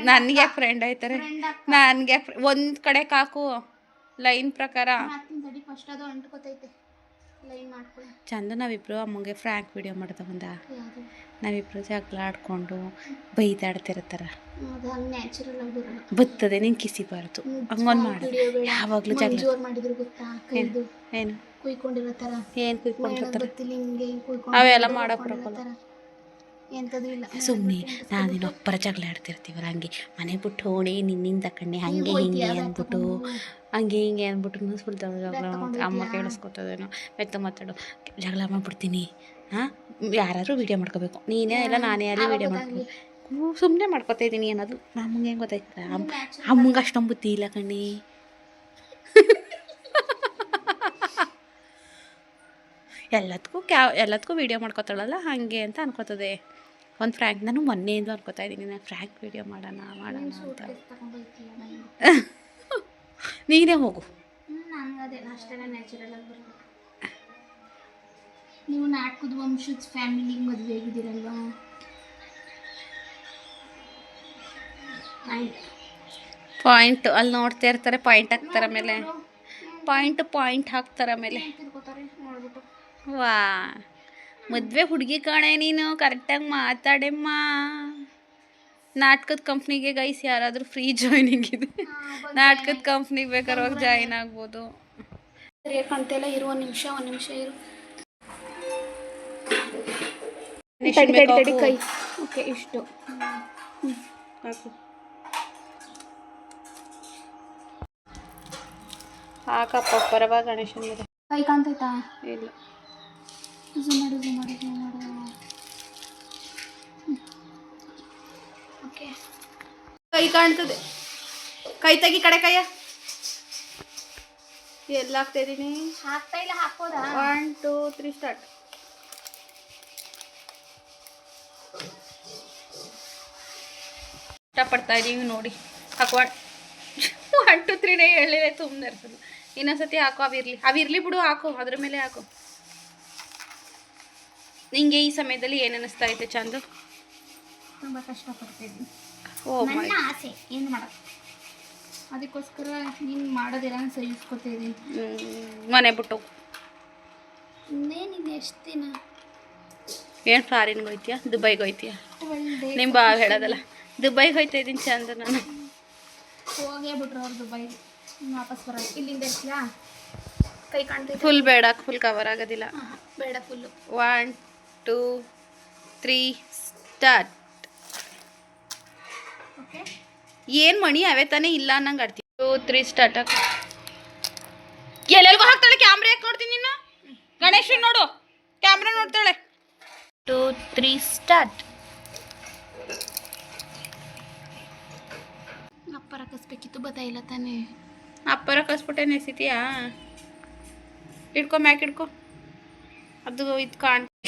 ನನ್ಗೆ ಯಾಕೆ ಫ್ರೆಂಡ್ ಆಯ್ತಾರೆ? ನನ್ಗೆ ಒಂದು ಕಡೆ ಕಾಕು ಲೈನ್ ಪ್ರಕಾರ ಚಂದ. ನಾವಿಬ್ರು ಅಮ್ಮಂಗೆ ಫ್ರ್ಯಾಂಕ್ ವಿಡಿಯೋ ಮಾಡ್ತಾ ಬಂದ. ನಾವಿಬ್ರು ಜಗಳ ಆಡ್ಕೊಂಡು ಬೈದಾಡ್ತಿರ್ತಾರ ಬರ್ತದೆ. ನೀನು ಕಿಸಿಬಾರ್ದು ಹಂಗೊಂದು ಮಾಡು. ಯಾವಾಗಲೂ ಜಗಳ ಏನು ಏನು ಕುಯ್ಕೊಂಡಿರ್ತಾರೆ ಅವೆಲ್ಲ ಮಾಡಕ್ಕೆ ಬರಲ್ಲ. ಸುಮ್ಮನೆ ನಾನೇನು ಒಬ್ಬರ ಜಗಳ ಆಡ್ತಿರ್ತೀವಲ್ಲ ಹಂಗೆ ಮನೆ ಬಿಟ್ಟು ಹೋಣೆ ನಿನ್ನಿಂದ ಕಣ್ಣೆ ಹಂಗೆ ಹಿಂಗೆ ಅಂದ್ಬಿಟ್ಟು ಹಂಗೆ ಹಿಂಗೆ ಅಂದ್ಬಿಟ್ಟು ಸುಲ್ತಾವ ಜಗಳ ಅಮ್ಮ ಕೇಳಿಸ್ಕೊತದೇನೋ ವ್ಯಕ್ತ ಮಾತಾಡು. ಜಗಳ ಮಾಡ್ಬಿಡ್ತೀನಿ. ಹಾಂ ಯಾರಾದರೂ ವೀಡಿಯೋ ಮಾಡ್ಕೋಬೇಕು. ನೀನೇ ಇಲ್ಲ ನಾನೇ ಅಲ್ಲಿ ವೀಡಿಯೋ ಮಾಡ್ಕೋಬೇಕು. ಸುಮ್ಮನೆ ಮಾಡ್ಕೊತಾ ಇದ್ದೀನಿ ಅನ್ನೋದು ನಮ್ಗೆ ಹೆಂಗೆ ಗೊತ್ತಾಯ್ತಲ್ಲ. ಅಮ್ಮಂಗೆ ಅಷ್ಟೊಂದು ಬುದ್ಧಿ ಇಲ್ಲ ಕಣ್ಣಿ. ಎಲ್ಲದಕ್ಕೂ ವೀಡಿಯೋ ಮಾಡ್ಕೊತಾಳಲ್ಲ ಹಾಗೆ ಅಂತ ಅನ್ಕೋತದೆ. ಒಂದು ಫ್ರ್ಯಾಂಕ್ ನಾನು ಮೊನ್ನೆಯಿಂದ ಅನ್ಕೋತಾ ಇದ್ದೀನಿ, ನಾನು ಫ್ರ್ಯಾಂಕ್ ವೀಡಿಯೋ ಮಾಡೋಣ ಅಂತ. ನೀನೇ ಹೋಗು. ನೀವು ನಾಟಕದ ವಂಶದ ಫ್ಯಾಮಿಲಿ ಮದುವೆ ಆಗಿದ್ದೀರಲ್ವಾ? ಪಾಯಿಂಟ್ ಅಲ್ಲಿ ನೋಡ್ತಾ ಇರ್ತಾರೆ, ಪಾಯಿಂಟ್ ಹಾಕ್ತಾರೆ ಮೇಲೆ ಪಾಯಿಂಟ್ ಹಾಕ್ತಾರೆ ಮೇಲೆ. ವಾ ಮದುವೆ ಹುಡುಗಿ ಕಾಣೆ ನೀನು, ಕರೆಕ್ಟಾಗಿ ಮಾತಾಡೆಮ್ಮ. ನಾಟಕದ ಕಂಪ್ನಿಗೆ ಗೈಸ್ ಯಾರಾದರೂ ಫ್ರೀ ಜಾಯ್ನಿಂಗ್ ಇದೆ, ನಾಟಕದ ಕಂಪ್ನಿಗೆ ಬೇಕಾದ್ರೆ ಜಾಯಿನ್ ಆಗ್ಬೋದು. ಕಾಣ್ತಿಲ್ಲ, ಇರು ಒಂದು ನಿಮಿಷ ಇರು. ಕೈ ಓಕೆ ಇಷ್ಟು ಹಾಕು. ಹಾಕಪ್ಪ ಪರವಾ ಗಣೇಶನ ಮೇಲೆ. ಕೈ ಕಾಣ್ತೈತಾ? ಇಲ್ಲ. ಝೂಮ್ ಮಾಡು. ಓಕೆ, ಕೈ ಕಾಣ್ತದೆ. ಕೈ ತೆಗಿ, ಕಡೆ ಕೈಯ. ಎಲ್ಲ ಹಾಕ್ತಾ ಇದ್ದೀನಿ. ಹಾಕ್ತಾ ಇಲ್ಲ, ಹಾಕೋದಾ? 1 2 3 ಸ್ಟಾರ್ಟ್. ಇಷ್ಟಪಡ್ತಾ ಇದ್ದೀವಿ ನೋಡಿ. ಹಾಕುವ 1 2 3 ಹೇಳಿದ್ರೆ ಸುಮ್ಮನೆ ಇರ್ತದೆ. ಇನ್ನೊಂದ್ಸತಿ ಹಾಕು. ಅವಿರ್ಲಿ ಬಿಡು, ಹಾಕು, ಅದ್ರ ಮೇಲೆ ಹಾಕು. ನಿಂಗೆ ಈ ಸಮಯದಲ್ಲಿ ಏನು ಅನ್ನಿಸ್ತಾ ಐತೆ ಚಂದು? ತುಂಬ ಕಷ್ಟಪಡ್ತಿದ್ದೀನಿ. ನನ್ನ ಆಸೆ ಏನು ಮಾಡೋದು, ಅದಕ್ಕೋಸ್ಕರ ನೀನು ಮಾಡೋದಿಲ್ಲ ನಾನು ಸಹಿಸ್ಕೊತಿದ್ದೀನಿ. ಮನೆ ಬಿಟ್ಟು ಇನ್ನೇನಿದೆ ಎಷ್ಟು ದಿನ? ಏನು ಫಾರಿನ್ಗೆ ಹೋಯ್ತೀಯಾ? ದುಬೈಗೆ ಹೋಯ್ತೀಯಾ? ನಿಮ್ಮ ಬಾ ಹೇಳೋದಲ್ಲ, ದುಬೈಗೆ ಹೋಯ್ತಾ ಇದ್ದೀನಿ ಚಂದ. ನಾನು ಹೋಗೇ ಬಿಟ್ರು ಅವ್ರು ದುಬೈಗೆ, ವಾಪಸ್ ಬರೋದು. ಇಲ್ಲಿಂದ ಇರ್ತೀಯಾ? ಕೈ ಕಾಣ್ತೈತೆ? ಫುಲ್ ಬೇಡ, ಫುಲ್ ಕವರ್ ಆಗೋದಿಲ್ಲ. ಬೇಡ, ಫುಲ್ಲು. 1 2 3 ಸ್ಟಾರ್ಟ್. ಓಕೆ, ಏನು ಮಣಿ ಅವೇ ತಾನೇ ಇಲ್ಲ ಅನ್ನಂಗೆ ಆಡ್ತೀನಿ. 2 3 ಸ್ಟಾರ್ಟ್. ಹಾಕು. ಎಲ್ಲೆಲ್ಗೂ ಹಾಕ್ತಾಳೆ. ಕ್ಯಾಮ್ರಾ ಯಾಕೆ ನೋಡ್ತೀನಿ ನೀನು? ಗಣೇಶನ್ ನೋಡು, ಕ್ಯಾಮ್ರಾ ನೋಡ್ತಾಳೆ. 2 3 ಸ್ಟಾರ್ಟ್. ಅಪ್ಪರ ಕಸ್ಬೇಕಿತ್ತು, ಬತ್ತಾಯಿಲ್ಲ ತಾನೇ. ಅಪ್ಪರ ಕಸ್ಬಿಟ್ಟೆ ನೆಸಿತೀಯಾ? ಇಟ್ಕೊ, ಮ್ಯಾಕ್ ಇಟ್ಕೊ. ಅದು ಇದು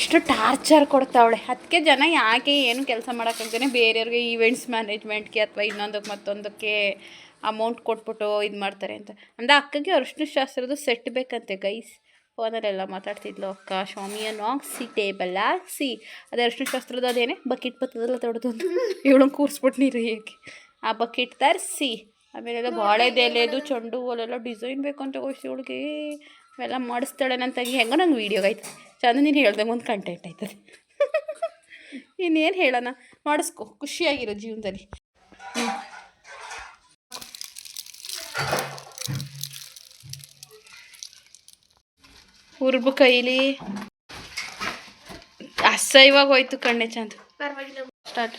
ಎಷ್ಟು ಟಾರ್ಚರ್ ಕೊಡ್ತಾವಳೆ. ಅದಕ್ಕೆ ಜನ ಯಾಕೆ ಏನು ಕೆಲಸ ಮಾಡೋಕ್ಕಾಗ್ದೇ ಬೇರೆಯವ್ರಿಗೆ ಈವೆಂಟ್ಸ್ ಮ್ಯಾನೇಜ್ಮೆಂಟ್ಗೆ ಅಥವಾ ಇನ್ನೊಂದಕ್ಕೆ ಮತ್ತೊಂದಕ್ಕೆ ಅಮೌಂಟ್ ಕೊಟ್ಬಿಟ್ಟು ಇದು ಮಾಡ್ತಾರೆ ಅಂತ. ಅಂದರೆ ಅಕ್ಕಗೆ ಅರಿಶಿನ ಶಾಸ್ತ್ರದ ಸೆಟ್ ಬೇಕಂತೆ ಗೈಸ್. ಫೋನಲ್ಲೆಲ್ಲ ಮಾತಾಡ್ತಿದ್ಲು ಅಕ್ಕ. ಶಾಮಿಯನ್ನು ಹಾಕ್ಸಿ, ಟೇಬಲ್ ಹಾಕ್ಸಿ, ಅದೇ ಅರಿಶಿನ ಶಾಸ್ತ್ರದ ಅದೇನೆ ಬಕೆಟ್ ಬತ್ತದಲ್ಲ ದೊಡ್ಡದು ಅಂತ ಇವಳಂಗೆ ಕೂರಿಸ್ಬಿಟ್ಟು ನೀರು ಹೇಗೆ ಆ ಬಕೆಟ್ ತರಿಸಿ, ಆಮೇಲೆಲ್ಲ ಬಾಳೆದೆಲೆದು ಚೆಂಡು ಹೂವಲ್ಲೆಲ್ಲ ಡಿಸೈನ್ ಬೇಕಂತ ಗೋಷ್ಠಿ ಅವಳಿಗೆ ಅವೆಲ್ಲ ಮಾಡಿಸ್ತಾಳೆ. ನನ್ನ ತಂಗಿ ಹೆಂಗೋ ನಂಗೆ ವೀಡಿಯೋಗೆ ಆಯ್ತು ಚಂದ. ನೀನು ಹೇಳ್ದಂಗೆ ಒಂದು ಕಂಟೆಂಟ್ ಆಯ್ತದೆ. ಇನ್ನೇನು ಹೇಳೋಣ, ಮಾಡಿಸ್ಕೊ, ಖುಷಿಯಾಗಿರೋ ಜೀವನದಲ್ಲಿ. ಹುರ್ಬು ಕೈಲಿ ಅಸಹ್ಯವಾಗಿ ಹೋಯ್ತು ಕಣ್ಣೆ ಚಂದ. ಪರವಾಗಿಲ್ಲ, ಸ್ಟಾರ್ಟ್.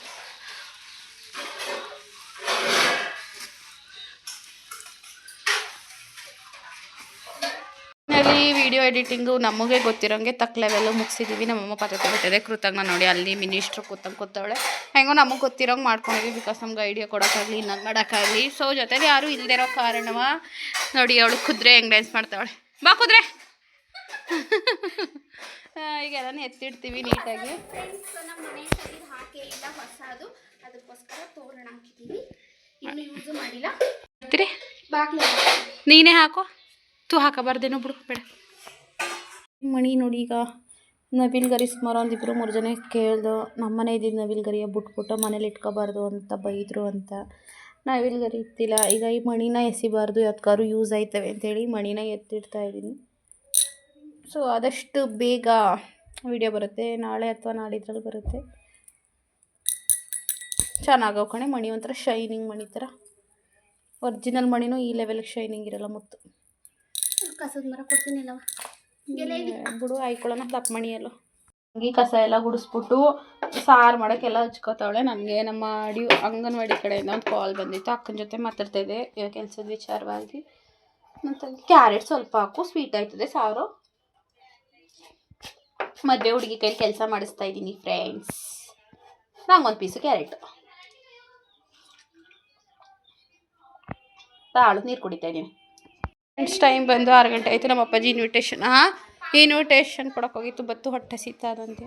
ವಿಡಿಯೋ ಎಡಿಟಿಂಗು ನಮಗೆ ಗೊತ್ತಿರೋಂಗೆ ತಕ್ಕ ಲೆವೆಲ್ಲು ಮುಗಿಸಿದ್ದೀವಿ. ನಮ್ಮಮ್ಮ ಪದ್ಧತಿ ಬಿಟ್ಟಿದೆ ಕೃತಜ್ಞ ನೋಡಿ, ಅಲ್ಲಿ ಮಿನಿಸ್ಟ್ರು ಕೂತವಳೆ. ಹೆಂಗೋ ನಮಗೆ ಗೊತ್ತಿರೋಂಗೆ ಮಾಡ್ಕೊಂಡಿದ್ವಿ. ಬಿಕಾಸ್ ನಮ್ಗೆ ಐಡಿಯಾ ಕೊಡೋಕ್ಕಾಗಲಿ ಇನ್ನೊಂದು ಮಾಡೋಕ್ಕಾಗಲಿ. ಸೊ ಜೊತೆಲಿ ಯಾರೂ ಇಲ್ಲದಿರೋ ಕಾರಣವ ನೋಡಿ ಅವಳು ಕುದುರೆ ಹೆಂಗೆ ಡ್ಯಾನ್ಸ್ ಮಾಡ್ತಾವಳೆ. ಬಾ ಕುದುರೆ. ಈಗೆಲ್ಲ ಎತ್ತಿಡ್ತೀವಿ ನೀಟಾಗಿ. ನಮ್ಮ ಮನೆ ಹಾಕೇ ಇಲ್ಲ ಹೊಸದು, ಅದಕ್ಕೋಸ್ಕರ ತೋರಣ ಹಾಕಿದ್ದೀವಿ. ಇನ್ನು ಯೂಸು ಮಾಡಿಲ್ಲ. ಬಾಗ್ಲು ನೀನೇ ಹಾಕೋ. ಹಾಕಬಾರ್ದೇನೋ ಬಿಡು, ಬೇಡ. ಮಣಿ ನೋಡಿ, ಈಗ ನವಿಲ್ ಗರಿ ಸುಮಾರು ಒಂದು 2 3 ಜನ ಕೇಳ್ದು ನಮ್ಮನೆ ಇದ್ದಿದ್ದು ನವಿಲ್ ಗರಿಯ ಬಿಟ್ಬಿಟ್ಟು ಮನೇಲಿ ಇಟ್ಕೋಬಾರ್ದು ಅಂತ ಬೈದರು ಅಂತ ನವಿಲ್ ಗರಿ ಇತ್ತಿಲ್ಲ. ಈಗ ಈ ಮಣಿನ ಎಸಿಬಾರ್ದು, ಯಾವ್ದಕ್ಕಾದ್ರು ಯೂಸ್ ಆಯ್ತವೆ ಅಂತೇಳಿ ಮಣಿನ ಎತ್ತಿಡ್ತಾ ಇದ್ದೀನಿ. ಸೊ ಆದಷ್ಟು ಬೇಗ ವಿಡಿಯೋ ಬರುತ್ತೆ, ನಾಳೆ ಅಥವಾ ನಾಡಿದ್ರಲ್ಲಿ ಬರುತ್ತೆ. ಚೆನ್ನಾಗೋ ಕಣೆ ಮಣಿ, ಒಂಥರ ಶೈನಿಂಗ್ ಮಣಿ ಥರ. ಒರಿಜಿನಲ್ ಮಣಿನೂ ಈ ಲೆವೆಲ್ಗೆ ಶೈನಿಂಗ್ ಇರಲ್ಲ. ಮುತ್ತು ಕಸದ ಮರ ಕೊಡ್ತೀನಿಲ್ಲವ, ಬಿಡು ಆಯ್ಕೊಳ್ಳೋಣ. ದಪ್ಪ ಮಣಿಯಲ್ಲ ಹಂಗೆ ಕಸ ಎಲ್ಲ ಗುಡಿಸ್ಬಿಟ್ಟು ಸಾರು ಮಾಡೋಕ್ಕೆಲ್ಲ ಹಚ್ಕೋತಾವಳೆ. ನನಗೆ ನಮ್ಮ ಅಂಗನವಾಡಿ ಕಡೆಯಿಂದ ಒಂದು ಕಾಲ್ ಬಂದಿತ್ತು. ಅಕ್ಕನ ಜೊತೆ ಮಾತಾಡ್ತಾಯಿದ್ದೆ ಕೆಲಸದ ವಿಚಾರವಾಗಿ. ಮತ್ತು ಕ್ಯಾರೆಟ್ ಸ್ವಲ್ಪ ಹಾಕು, ಸ್ವೀಟ್ ಆಯ್ತದೆ ಸಾರು. ಮದುವೆ ಹುಡುಗಿ ಕೈಲಿ ಕೆಲಸ ಮಾಡಿಸ್ತಾ ಇದ್ದೀನಿ ಫ್ರೆಂಡ್ಸ್. ನಂಗೊಂದು ಪೀಸು ಕ್ಯಾರೆಟ್ ತಾಳು. ನೀರು ಕುಡಿತಾ ಇದ್ದೀನಿ. ಫ್ರೆಂಡ್ಸ್ ಟೈಮ್ ಬಂದು 6 ಗಂಟೆ ಆಯಿತು. ನಮ್ಮ ಅಪ್ಪಾಜಿ ಇನ್ವಿಟೇಷನ್ ಕೊಡೋಕ್ಕೋಗಿತ್ತು. ಬತ್ತು ಹೊಟ್ಟೆ ಸಿಗ್ತಾದಂತೆ.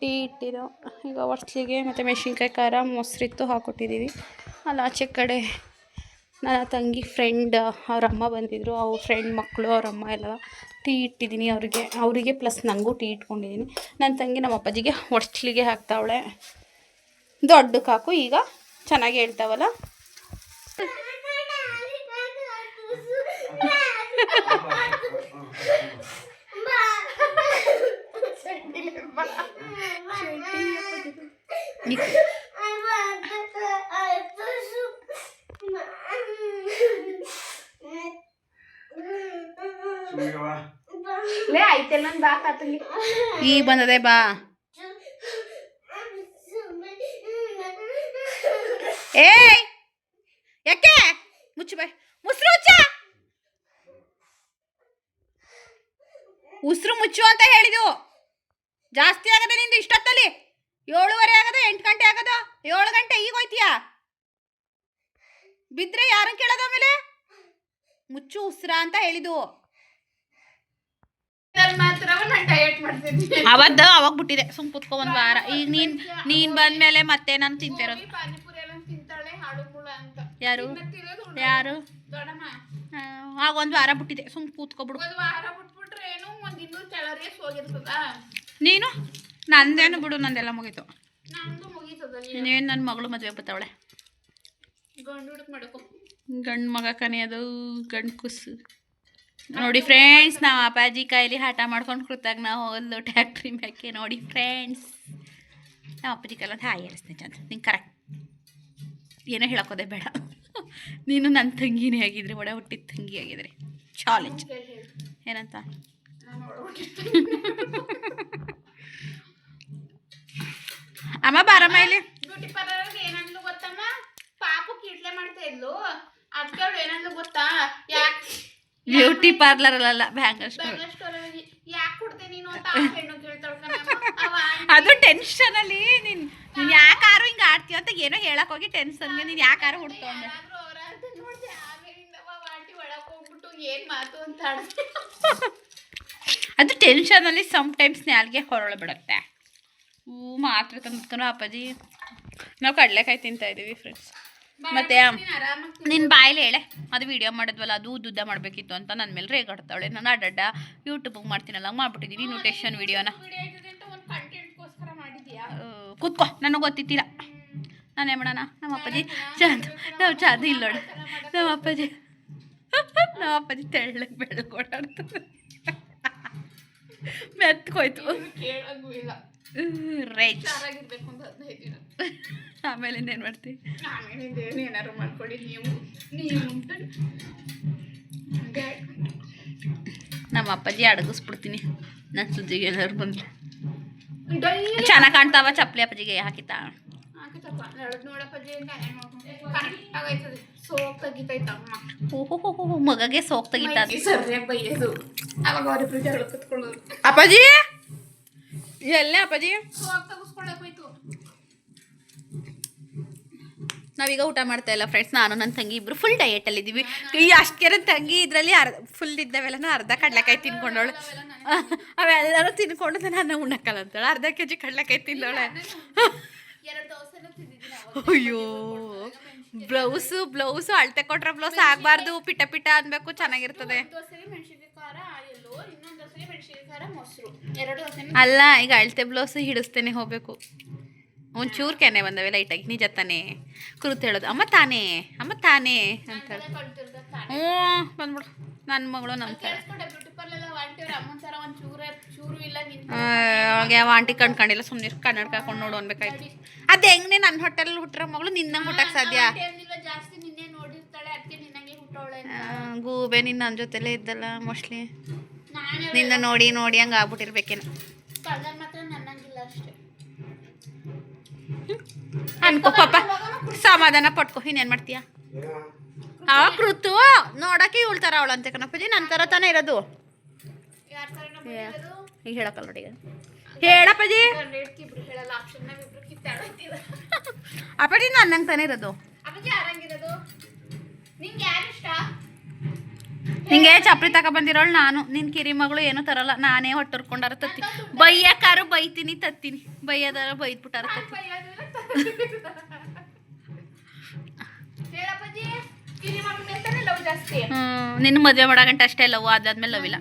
ಟೀ ಇಟ್ಟಿದ್ದು ಈಗ ಹೊಸ್ಲಿಗೆ ಮತ್ತು ಮೆಣಸಿನ್ಕಾಯಿ ಖಾರ ಮೊಸರಿತ್ತು ಹಾಕ್ಕೊಟ್ಟಿದ್ದೀವಿ. ಅಲ್ಲಿ ಆಚೆ ಕಡೆ ನನ್ನ ತಂಗಿ ಫ್ರೆಂಡ್ ಅವ್ರ ಅಮ್ಮ ಬಂದಿದ್ದರು. ಅವ್ರ ಫ್ರೆಂಡ್ ಮಕ್ಕಳು ಅವ್ರ ಅಮ್ಮ ಎಲ್ಲ ಟೀ ಇಟ್ಟಿದ್ದೀನಿ ಅವರಿಗೆ ಪ್ಲಸ್ ನನಗೂ ಟೀ ಇಟ್ಕೊಂಡಿದ್ದೀನಿ. ನನ್ನ ತಂಗಿ ನಮ್ಮ ಅಪ್ಪಾಜಿಗೆ ಹೊಸ್ಲಿಗೆ ಹಾಕ್ತಾವಳೆ. ದೊಡ್ಡಕ್ಕೆ ಹಾಕು, ಈಗ ಚೆನ್ನಾಗಿ ಹೇಳ್ತಾವಲ್ಲ. ಈಗ ಬಂದದೆ ಬಾ. ಏಯ್ ಯಾಕೆ ಮುಚ್ಚು ಬಾಯ್, ಮುಸ್ರು ಹುಚ್ಚ. ಉಸಿರು ಮುಚ್ಚು ಅಂತ ಹೇಳಿದು. ಜಾಸ್ತಿ ಆಗದೆ ನಿಂದು ಇಷ್ಟೊತ್ತಲ್ಲಿ. 7:30 ಆಗದ, 8 ಗಂಟೆ ಆಗದ, 7 ಗಂಟೆ ಈಗ ಹೋಯ್ತೀಯಾ? ಬಿದ್ರೆ ಯಾರನ್ನ ಕೇಳೋದು ಆಮೇಲೆ? ಮುಚ್ಚು ಉಸಿರ ಅಂತ ಹೇಳಿದು. ಅವಾಗ ಬಿಟ್ಟಿದೆ. ಸುಮ್ ಕುತ್ಕೊ ಒಂದ್ ವಾರ. ಈಗ ನೀನ್ ಬಂದ್ಮೇಲೆ ಮತ್ತೆ ನಾನು ತಿಂತಿರೋದು. ಯಾರು ಯಾರು ಆಗ ಒಂದ್ ವಾರ ಬಿಟ್ಟಿದೆ. ಸುಮ್ ಕೂತ್ಕೊಬಿಡು. ನೀನು ನಂದೇನು ಬಿಡು, ನಂದೆಲ್ಲ ಮುಗೀತು. ಇನ್ನೇನು ನನ್ನ ಮಗಳು ಮದುವೆ ಬರ್ತಾವಳೆ. ಗಂಡು ಮಗ ಕನೆಯೋದು, ಗಂಡು ಕುಸು. ನೋಡಿ ಫ್ರೆಂಡ್ಸ್, ನಾವು ಅಪ್ಪಾಜಿ ಕೈಲಿ ಹಠ ಮಾಡ್ಕೊಂಡು ಕೂತಾಗ ನಾವು ಹೋಗೋದು ಟ್ಯಾಕ್ಟ್ರಿ ಮ್ಯಾಕೆ. ನೋಡಿ ಫ್ರೆಂಡ್ಸ್, ನಾವು ಅಪ್ಪಾಜಿ ಕೈಲೊಂದು ಹಾಯ್ ಹೇಳಿಸ್ತೀನಿ ಚಂದ. ನಿಂಗೆ ಕರೆಕ್ಟ್ ಏನೋ ಹೇಳೋಕೋದೆ ಬೇಡ. ನೀನು ನನ್ನ ತಂಗಿನೇ ಆಗಿದ್ರೆ, ಒಡ ಹುಟ್ಟಿದ ತಂಗಿ ಆಗಿದ್ರೆ ಚಾಲೆಂಜ್. ಏನಂತ? ಅಮ್ಮ ಬಾರಮ್ಮ ಇಲ್ಲಿ. ಬ್ಯೂಟಿ ಪಾರ್ಲರ್ ಏನಂದ್ಲು ಗೊತ್ತಮ್ಮ? ಪಾಪು ಕಿಡ್ಲೆ ಮಾಡ್ತಾ ಇದ್ಲು. ಅದಕ್ಕೆ ಅವಳು ಏನಂದ್ಲು ಗೊತ್ತಾ? ಬ್ಯೂಟಿ ಪಾರ್ಲರ್ ಅಲ್ಲ, ಬ್ಯಾಂಗಲ್ ಸ್ಟೋರ್. ಯಾಕೆ ಕೊಡ್ತೆ ನೀನು ಅಂತ ಹೆಣ್ಣು ಕೇಳ್ತಾಳ. ಅದು ಟೆನ್ಷನ್ ಅಲ್ಲಿ ನೀನ್ ಯಾಕಾರು ಹಿಂಗ ಆಡ್ತೀಯ ಅಂತ ಏನೋ ಹೇಳಕ್ ಹೋಗಿ ಟೆನ್ಷನ್ಗೆ ನೀನ್ ಯಾಕಾರು ಹುಡ್ಕೊಂಡೆ. ಏನ್ ಮಾತು ಅಂತ ಅದು ಟೆನ್ಷನ್ ಅಲ್ಲಿ ಸಮ್ ಟೈಮ್ಸ್ ನಾಲ್ಗೆ ಹೊರಳ ಬಿಡುತ್ತೆ. ಮಾತ್ರ ತಂದ್ಕೊಂಡು ಅಪ್ಪಾಜಿ ನಾವು ಕಡಲೆಕಾಯಿ ತಿಂತಾ ಇದೀವಿ ಫ್ರೆಂಡ್ಸ್. ಮತ್ತೆ ನಿನ್ನ ಬಾಯಲ್ಲಿ ಹೇಳೆ, ಅದು ವಿಡಿಯೋ ಮಾಡಿದ್ವಲ್ಲ, ಅದು ಉದ್ದ ಮಾಡಬೇಕಿತ್ತು ಅಂತ ನನ್ನ ಮೇಲೆ ರೇಗಾಡ್ತಾವಳೆ. ನಾನು ಅಡ್ಡಡ್ಡ ಯೂಟ್ಯೂಬಿಗೆ ಮಾಡ್ತೀನಲ್ಲ, ಮಾಡ್ಬಿಟ್ಟಿದ್ದೀನಿ ಇನ್ವಿಟೇಷನ್ ವಿಡಿಯೋನ. ಕೂತ್ಕೋ, ನನಗೆ ಗೊತ್ತಿತ್ತಿಲ್ಲ. ನಾನೇ ಮಾಡೋಣ. ನಮ್ಮ ಅಪ್ಪಾಜಿ ಚಾದು ಇಲ್ಲ ನೋಡು. ನಮ್ಮ ಅಪ್ಪಾಜಿ ತೆಳ್ಳಗೆ ಬೆಳ್ಳಗೆ ಓಡಾಡ್ತದೆ. ಮೆತ್ಕೋಯ್ತು. ರೈಟ್. ಆಮೇಲೆ ಇನ್ನೇನು ಮಾಡ್ತೀವಿ? ಏನಾರು ಮಾಡ್ಕೊಡಿ ನೀವು. ನಮ್ಮ ಅಪ್ಪಾಜಿ ಅಡಗಿಸ್ಬಿಡ್ತೀನಿ ನನ್ನ ಸುದ್ದಿಗೆ ಎಲ್ಲರೂ ಬಂದು. ಚೆನ್ನಾಗಿ ಕಾಣ್ತಾವ ಚಪ್ಪಲಿ ಅಪ್ಪಾಜಿಗೆ ಹಾಕಿತ್ತ. ಓಹೋ, ಮಗಗೆ ಸೋಕ್ ತೆಗಿತಾ. ಅಪ್ಪಾಜಿ ಎಲ್ಲೇ ಅಪ್ಪಾಜಿ? ನಾವೀಗ ಊಟ ಮಾಡ್ತಾ ಇಲ್ಲ ಫ್ರೆಂಡ್ಸ್. ನಾನು ನನ್ನ ತಂಗಿ ಇಬ್ರು ಫುಲ್ ಡಯೆಟಲ್ಲಿ ಇದ್ದೀವಿ. ಈ ಅಷ್ಟಕ್ಕೆ ನನ್ನ ತಂಗಿ ಇದರಲ್ಲಿ ಫುಲ್ ಇದ್ದಾವೆಲ್ಲ ಅರ್ಧ ಕಡಲೆಕಾಯಿ ತಿನ್ಕೊಂಡವಳೆ. ಅವೆಲ್ಲರೂ ತಿನ್ಕೊಂಡು ನಾನು ಉಣ್ಣಕ್ಕಲ್ಲ ಅಂತೇಳಿ ಅರ್ಧ kg ಕಡಲೆಕಾಯಿ ತಿಂದವಳೆ. ಅಯ್ಯೋ, ಬ್ಲೌಸು ಅಳತೆ ಕೊಟ್ರೆ ಬ್ಲೌಸ್ ಆಗಬಾರ್ದು, ಪಿಟ ಪಿಟ ಅನ್ಬೇಕು, ಚೆನ್ನಾಗಿರ್ತದೆ. ಅಲ್ಲ, ಈಗ ಅಳತೆ ಬ್ಲೌಸ್ ಹಿಡಿಸ್ತೇನೆ ಹೋಗ್ಬೇಕು. ಒಂಚೂರು ಕೆನೆ ಬಂದವೆ ಲೈಟಾಗಿ. ನಿಜ ತಾನೇ ಕುರುತ್ ಹೇಳೋದು? ಅಮ್ಮ ತಾನೇ ಅಂತ. ಹ್ಞೂ ಬಂದ್ಬಿಡು ನನ್ನ ಮಗಳು ನಮ್ಮ ಥರ. ಅವಾಗ ಆಂಟಿ ಕಣ್ಕೊಂಡಿಲ್ಲ, ಸುಮ್ಮನೆ ಕನ್ನಡ ಹಾಕೊಂಡು ನೋಡು ಅನ್ಬೇಕಾಯ್ತು. ಅದು ಹೆಂಗೆ ನನ್ನ ಹೊಟ್ಟೆಲ್ಲಿ ಹುಟ್ಟಿರೋ ಮಗಳು ನಿನ್ನಂಗೆ ಹುಟ್ಟಕ್ಕೆ ಸಾಧ್ಯ? ಗೂಬೆ ನಿನ್ನ ನನ್ನ ಜೊತೆಲೇ ಇದ್ದಲ್ಲ ಮೋಸ್ಟ್ಲಿ. ನಿನ್ನ ನೋಡಿ ಹಂಗೆ ಆಗ್ಬಿಟ್ಟಿರ್ಬೇಕೇನು ಅನ್ಕೋ ಪಾಪ. ಸಮಾಧಾನ ಪಟ್ಕೋ. ಇನ್ನೇನು ಮಾಡ್ತೀಯ? ಕೃತು ನೋಡಕ್ಕೆ ಉಳ್ತಾರ ಅವಳು ಅಂತೆ ಕಣಪ್ಪಾಜಿ. ನನ್ನ ಥರ ತಾನೇ ಇರೋದು. ಈಗ ಹೇಳಕ್ಕಲ್ಲ ನೋಡಿ. ಈಗ ಹೇಳಪ್ಪಾಜಿ. ಅಪ್ಪಾಜಿ ನನ್ನಂಗೆ ತಾನೇ ಇರೋದು. ನಿಂಗೆ ಚಪ್ಪಲಿ ತಗೊಬಂದಿರೋಳು ನಾನು. ನಿನ್ನ ಕಿರಿ ಮಗಳು ಏನೂ ತರಲ್ಲ. ನಾನೇ ಹೊಟ್ಟರ್ಕೊಂಡಾರ ತತ್ತಿ. ಬೈಯಕ್ಕಾರು ಬೈತೀನಿ, ತತ್ತೀನಿ. ಬೈಯೋದಾರ ಬೈದ್ಬಿಟ್ಟಾರ ತತ್ತಿ. ನಿನ್ನ ಮದುವೆ ಮಾಡಗಂಟ ಅಷ್ಟೇ ಲವ್, ಅದಾದ್ಮೇಲೆ ಲವ್ ಇಲ್ಲ.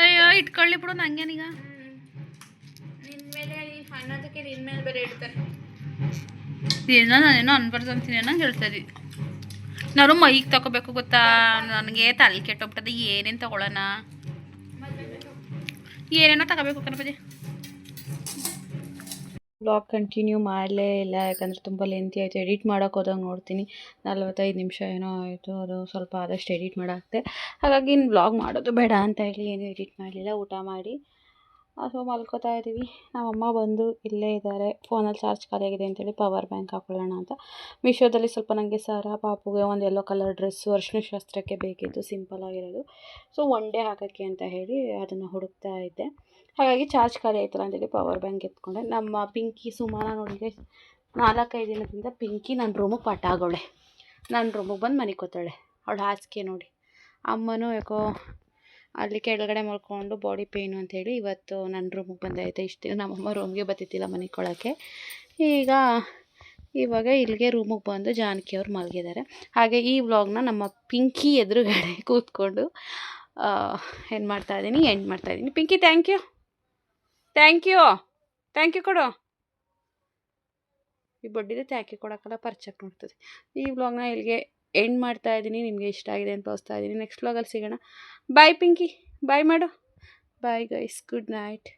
ಅಯ್ಯೋ ಇಟ್ಕೊಳ್ಳಿ ಬಿಡು, ನಂಗೇನೀಗ. ಏನೋ ನಾನೇನೋ ಅನ್ಬಾರ್ದು ಅಂತೀನಿ ನಂಗೆ ಹೇಳ್ತಾ ಇದ್ವಿ. ನಾನು ಮೈಗೆ ತಗೋಬೇಕು ಗೊತ್ತಾ? ನನಗೆ ತಲೆ ಕೆಟ್ಟೋಗ್ಬಿಟ್ಟದೆ. ಏನೇನು ತಗೊಳ್ಳೋಣ? ಏನೇನೋ ತಗೋಬೇಕು ಕಣಪತಿ. ಬ್ಲಾಗ್ ಕಂಟಿನ್ಯೂ ಮಾಡಲೇ ಇಲ್ಲ, ಯಾಕಂದರೆ ತುಂಬ ಲೆಂತಿ ಆಯಿತು. ಎಡಿಟ್ ಮಾಡೋಕೆ ಹೋದಾಗ ನೋಡ್ತೀನಿ 45 ನಿಮಿಷ ಏನೋ ಆಯಿತು. ಅದು ಸ್ವಲ್ಪ ಆದಷ್ಟು ಎಡಿಟ್ ಮಾಡಾಕ್ತೆ. ಹಾಗಾಗಿ ಇನ್ನು ಬ್ಲಾಗ್ ಮಾಡೋದು ಬೇಡ ಅಂತ ಹೇಳಿ ಏನೂ ಎಡಿಟ್ ಮಾಡಲಿಲ್ಲ. ಊಟ ಮಾಡಿ ಸೊ ಮಲ್ಕೋತಾ ಇದ್ದೀವಿ. ನಮ್ಮಮ್ಮ ಬಂದು ಇಲ್ಲೇ ಇದ್ದಾರೆ. ಫೋನಲ್ಲಿ ಚಾರ್ಜ್ ಖಾಲಿಯಾಗಿದೆ ಅಂತೇಳಿ ಪವರ್ ಬ್ಯಾಂಕ್ ಹಾಕೊಳ್ಳೋಣ ಅಂತ ಮೀಶೋದಲ್ಲಿ ಸ್ವಲ್ಪ ನನಗೆ ಸರ ಪಾಪುಗೆ ಒಂದು ಯೆಲ್ಲೋ ಕಲರ್ ಡ್ರೆಸ್ಸು ಅರಿಶಿನ ಶಾಸ್ತ್ರಕ್ಕೆ ಬೇಕಿತ್ತು, ಸಿಂಪಲ್ ಆಗಿರೋದು. ಸೊ ಒನ್ ಡೇ ಹಾಕೋಕ್ಕೆ ಅಂತ ಹೇಳಿ ಅದನ್ನು ಹುಡುಕ್ತಾ ಇದ್ದೆ. ಹಾಗಾಗಿ ಚಾರ್ಜ್ ಖಾಲಿ ಆಯ್ತಲ್ಲ ಅಂತೇಳಿ ಪವರ್ ಬ್ಯಾಂಕ್ ಎತ್ಕೊಂಡೆ. ನಮ್ಮ ಪಿಂಕಿ ಸುಮಾನ ನೋಡಿದ್ರೆ 4-5 ದಿನದಿಂದ ಪಿಂಕಿ ನನ್ನ ರೂಮಿಗೆ ಪಾಠ ಆಗೋಳೆ. ನನ್ನ ರೂಮಿಗೆ ಬಂದು ಮನಿಕೋತಾಳೆ. ಅವಳು ಹಾಸಿಗೆ ನೋಡಿ. ಅಮ್ಮನೂ ಯಾಕೋ ಅಲ್ಲಿ ಕೆಳಗಡೆ ಮಲ್ಕೊಂಡು ಬಾಡಿ ಪೇಯ್ನು ಅಂಥೇಳಿ ಇವತ್ತು ನನ್ನ ರೂಮಿಗೆ ಬಂದೈತೆ. ಇಷ್ಟು ದಿನ ನಮ್ಮಮ್ಮ ರೂಮ್ಗೆ ಬತ್ತಿತ್ತಿಲ್ಲ ಮನಿಕೊಳ್ಳೋಕ್ಕೆ. ಇವಾಗ ಇಲ್ಲಿಗೆ ರೂಮಿಗೆ ಬಂದು ಜಾನಕಿ ಅವ್ರು ಮಲಗಿದ್ದಾರೆ. ಹಾಗೆ ಈ ವ್ಲಾಗ್ನ ನಮ್ಮ ಪಿಂಕಿ ಎದುರುಗಡೆ ಕೂತ್ಕೊಂಡು ಏನು ಮಾಡ್ತಾಯಿದ್ದೀನಿ, ಎಂಡ್ ಮಾಡ್ತಾಯಿದ್ದೀನಿ. ಪಿಂಕಿ ಥ್ಯಾಂಕ್ ಯು ಕೊಡು. ಈ ಬಡ್ಡಿದೆ ಥ್ಯಾಂಕ್ ಯು ಕೊಡೋಕ್ಕಲ್ಲ, ಪರ್ಚಕ್ಕೆ ನೋಡ್ತದೆ. ಈ ವ್ಲಾಗ್ನ ಇಲ್ಲಿಗೆ ಎಂಡ್ ಮಾಡ್ತಾಯಿದ್ದೀನಿ. ನಿಮಗೆ ಇಷ್ಟ ಆಗಿದೆ ಅಂತ ಭಾವಿಸ್ತಾ ಇದ್ದೀನಿ. ನೆಕ್ಸ್ಟ್ ವ್ಲಾಗಲ್ಲಿ ಸಿಗೋಣ. ಬಾಯ್ ಪಿಂಕಿ, ಬಾಯ್ ಮಾಡು. Bye guys, good night.